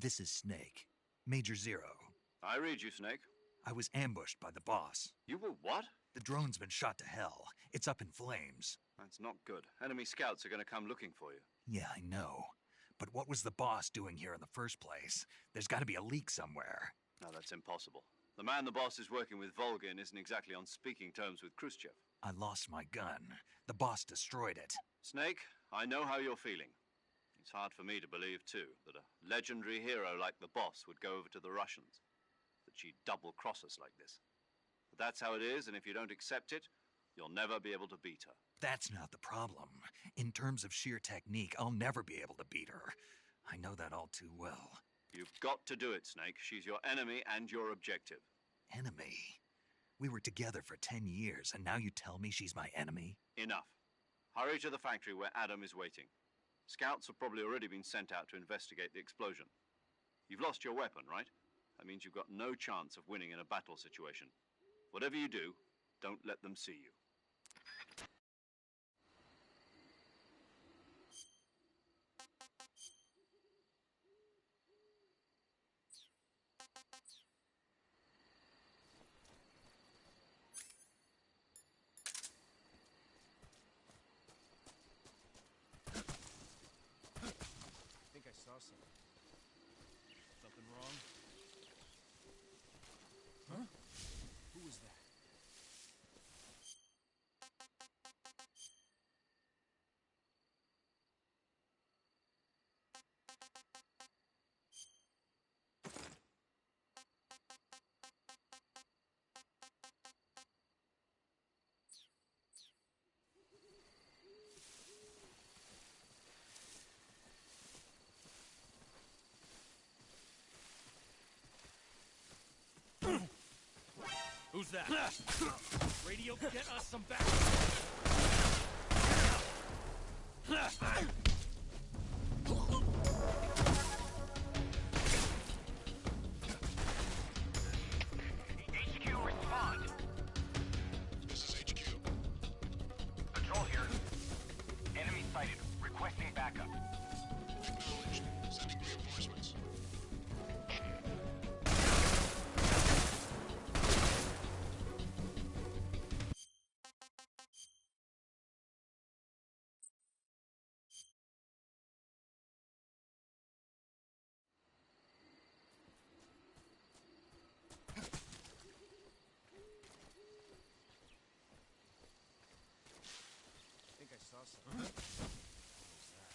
This is Snake. Major Zero.
I read you, Snake.
I was ambushed by the boss.
You were what?
The drone's been shot to hell. It's up in flames.
That's not good. Enemy scouts are going to come looking for you.
Yeah, I know. But what was the boss doing here in the first place? There's got to be a leak somewhere.
No, that's impossible. The man the boss is working with, Volgin, isn't exactly on speaking terms with Khrushchev.
I lost my gun. The boss destroyed it.
Snake, I know how you're feeling. It's hard for me to believe, too, that a legendary hero like the boss would go over to the Russians. That she'd double-cross us like this. But that's how it is, and if you don't accept it, you'll never be able to beat her.
That's not the problem. In terms of sheer technique, I'll never be able to beat her. I know that all too well.
You've got to do it, Snake. She's your enemy and your objective.
Enemy? We were together for 10 years, and now you tell me she's my enemy?
Enough. Hurry to the factory where Adam is waiting. Scouts have probably already been sent out to investigate the explosion. You've lost your weapon, right? That means you've got no chance of winning in a battle situation. Whatever you do, don't let them see you.
I think I saw something. Something wrong? Huh? Who was that?
Who's that? Radio, get us some back.
HQ, respond.
This is HQ.
Patrol here. Enemy sighted. Requesting backup.
Acknowledged. Sending reinforcements.
I think I saw something. What was that?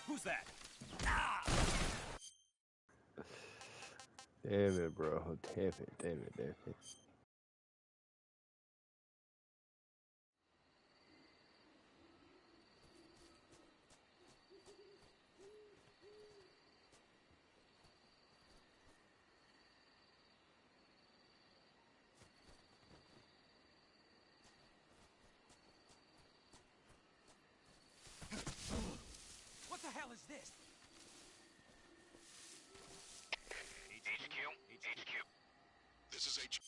Who's that?
Damn it, bro. Damn it, damn it, damn it.
What the hell is this?
HQ.
This is HQ.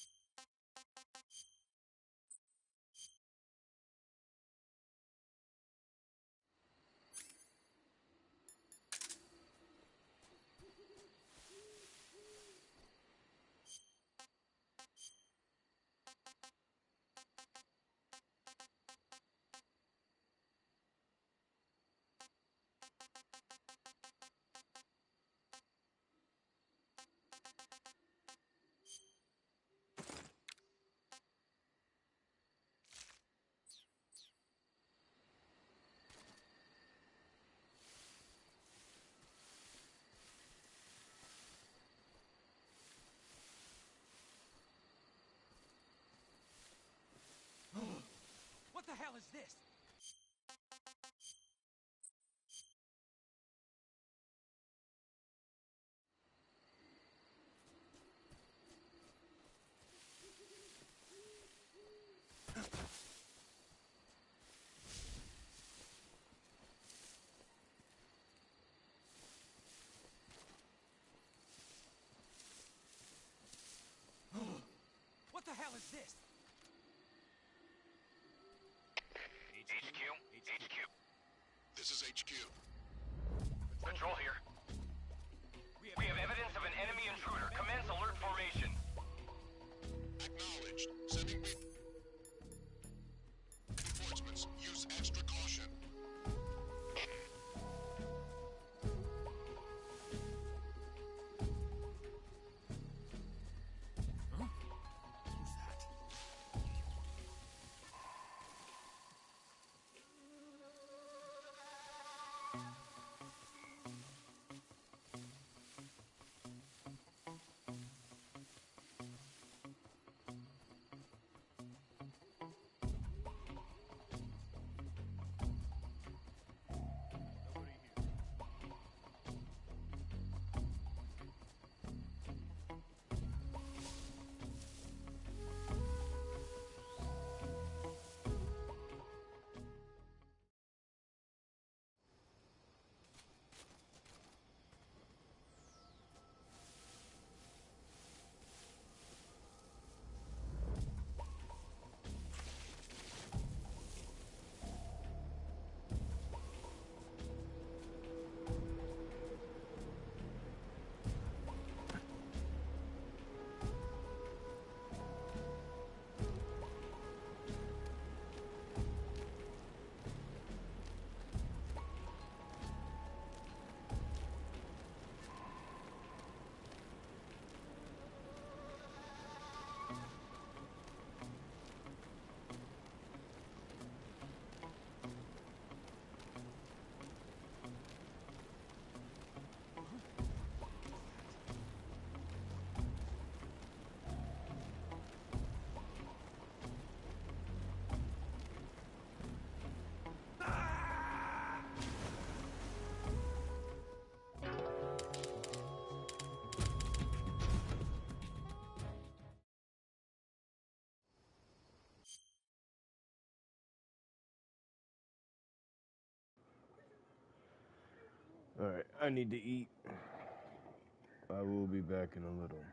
What the hell is this? What the hell is this?
is HQ. Patrol here. We have evidence of an enemy intruder. Commence alert formation. Acknowledged. Sending reinforcements. Use extra caution.
Alright, I need to eat. I will be back in a little.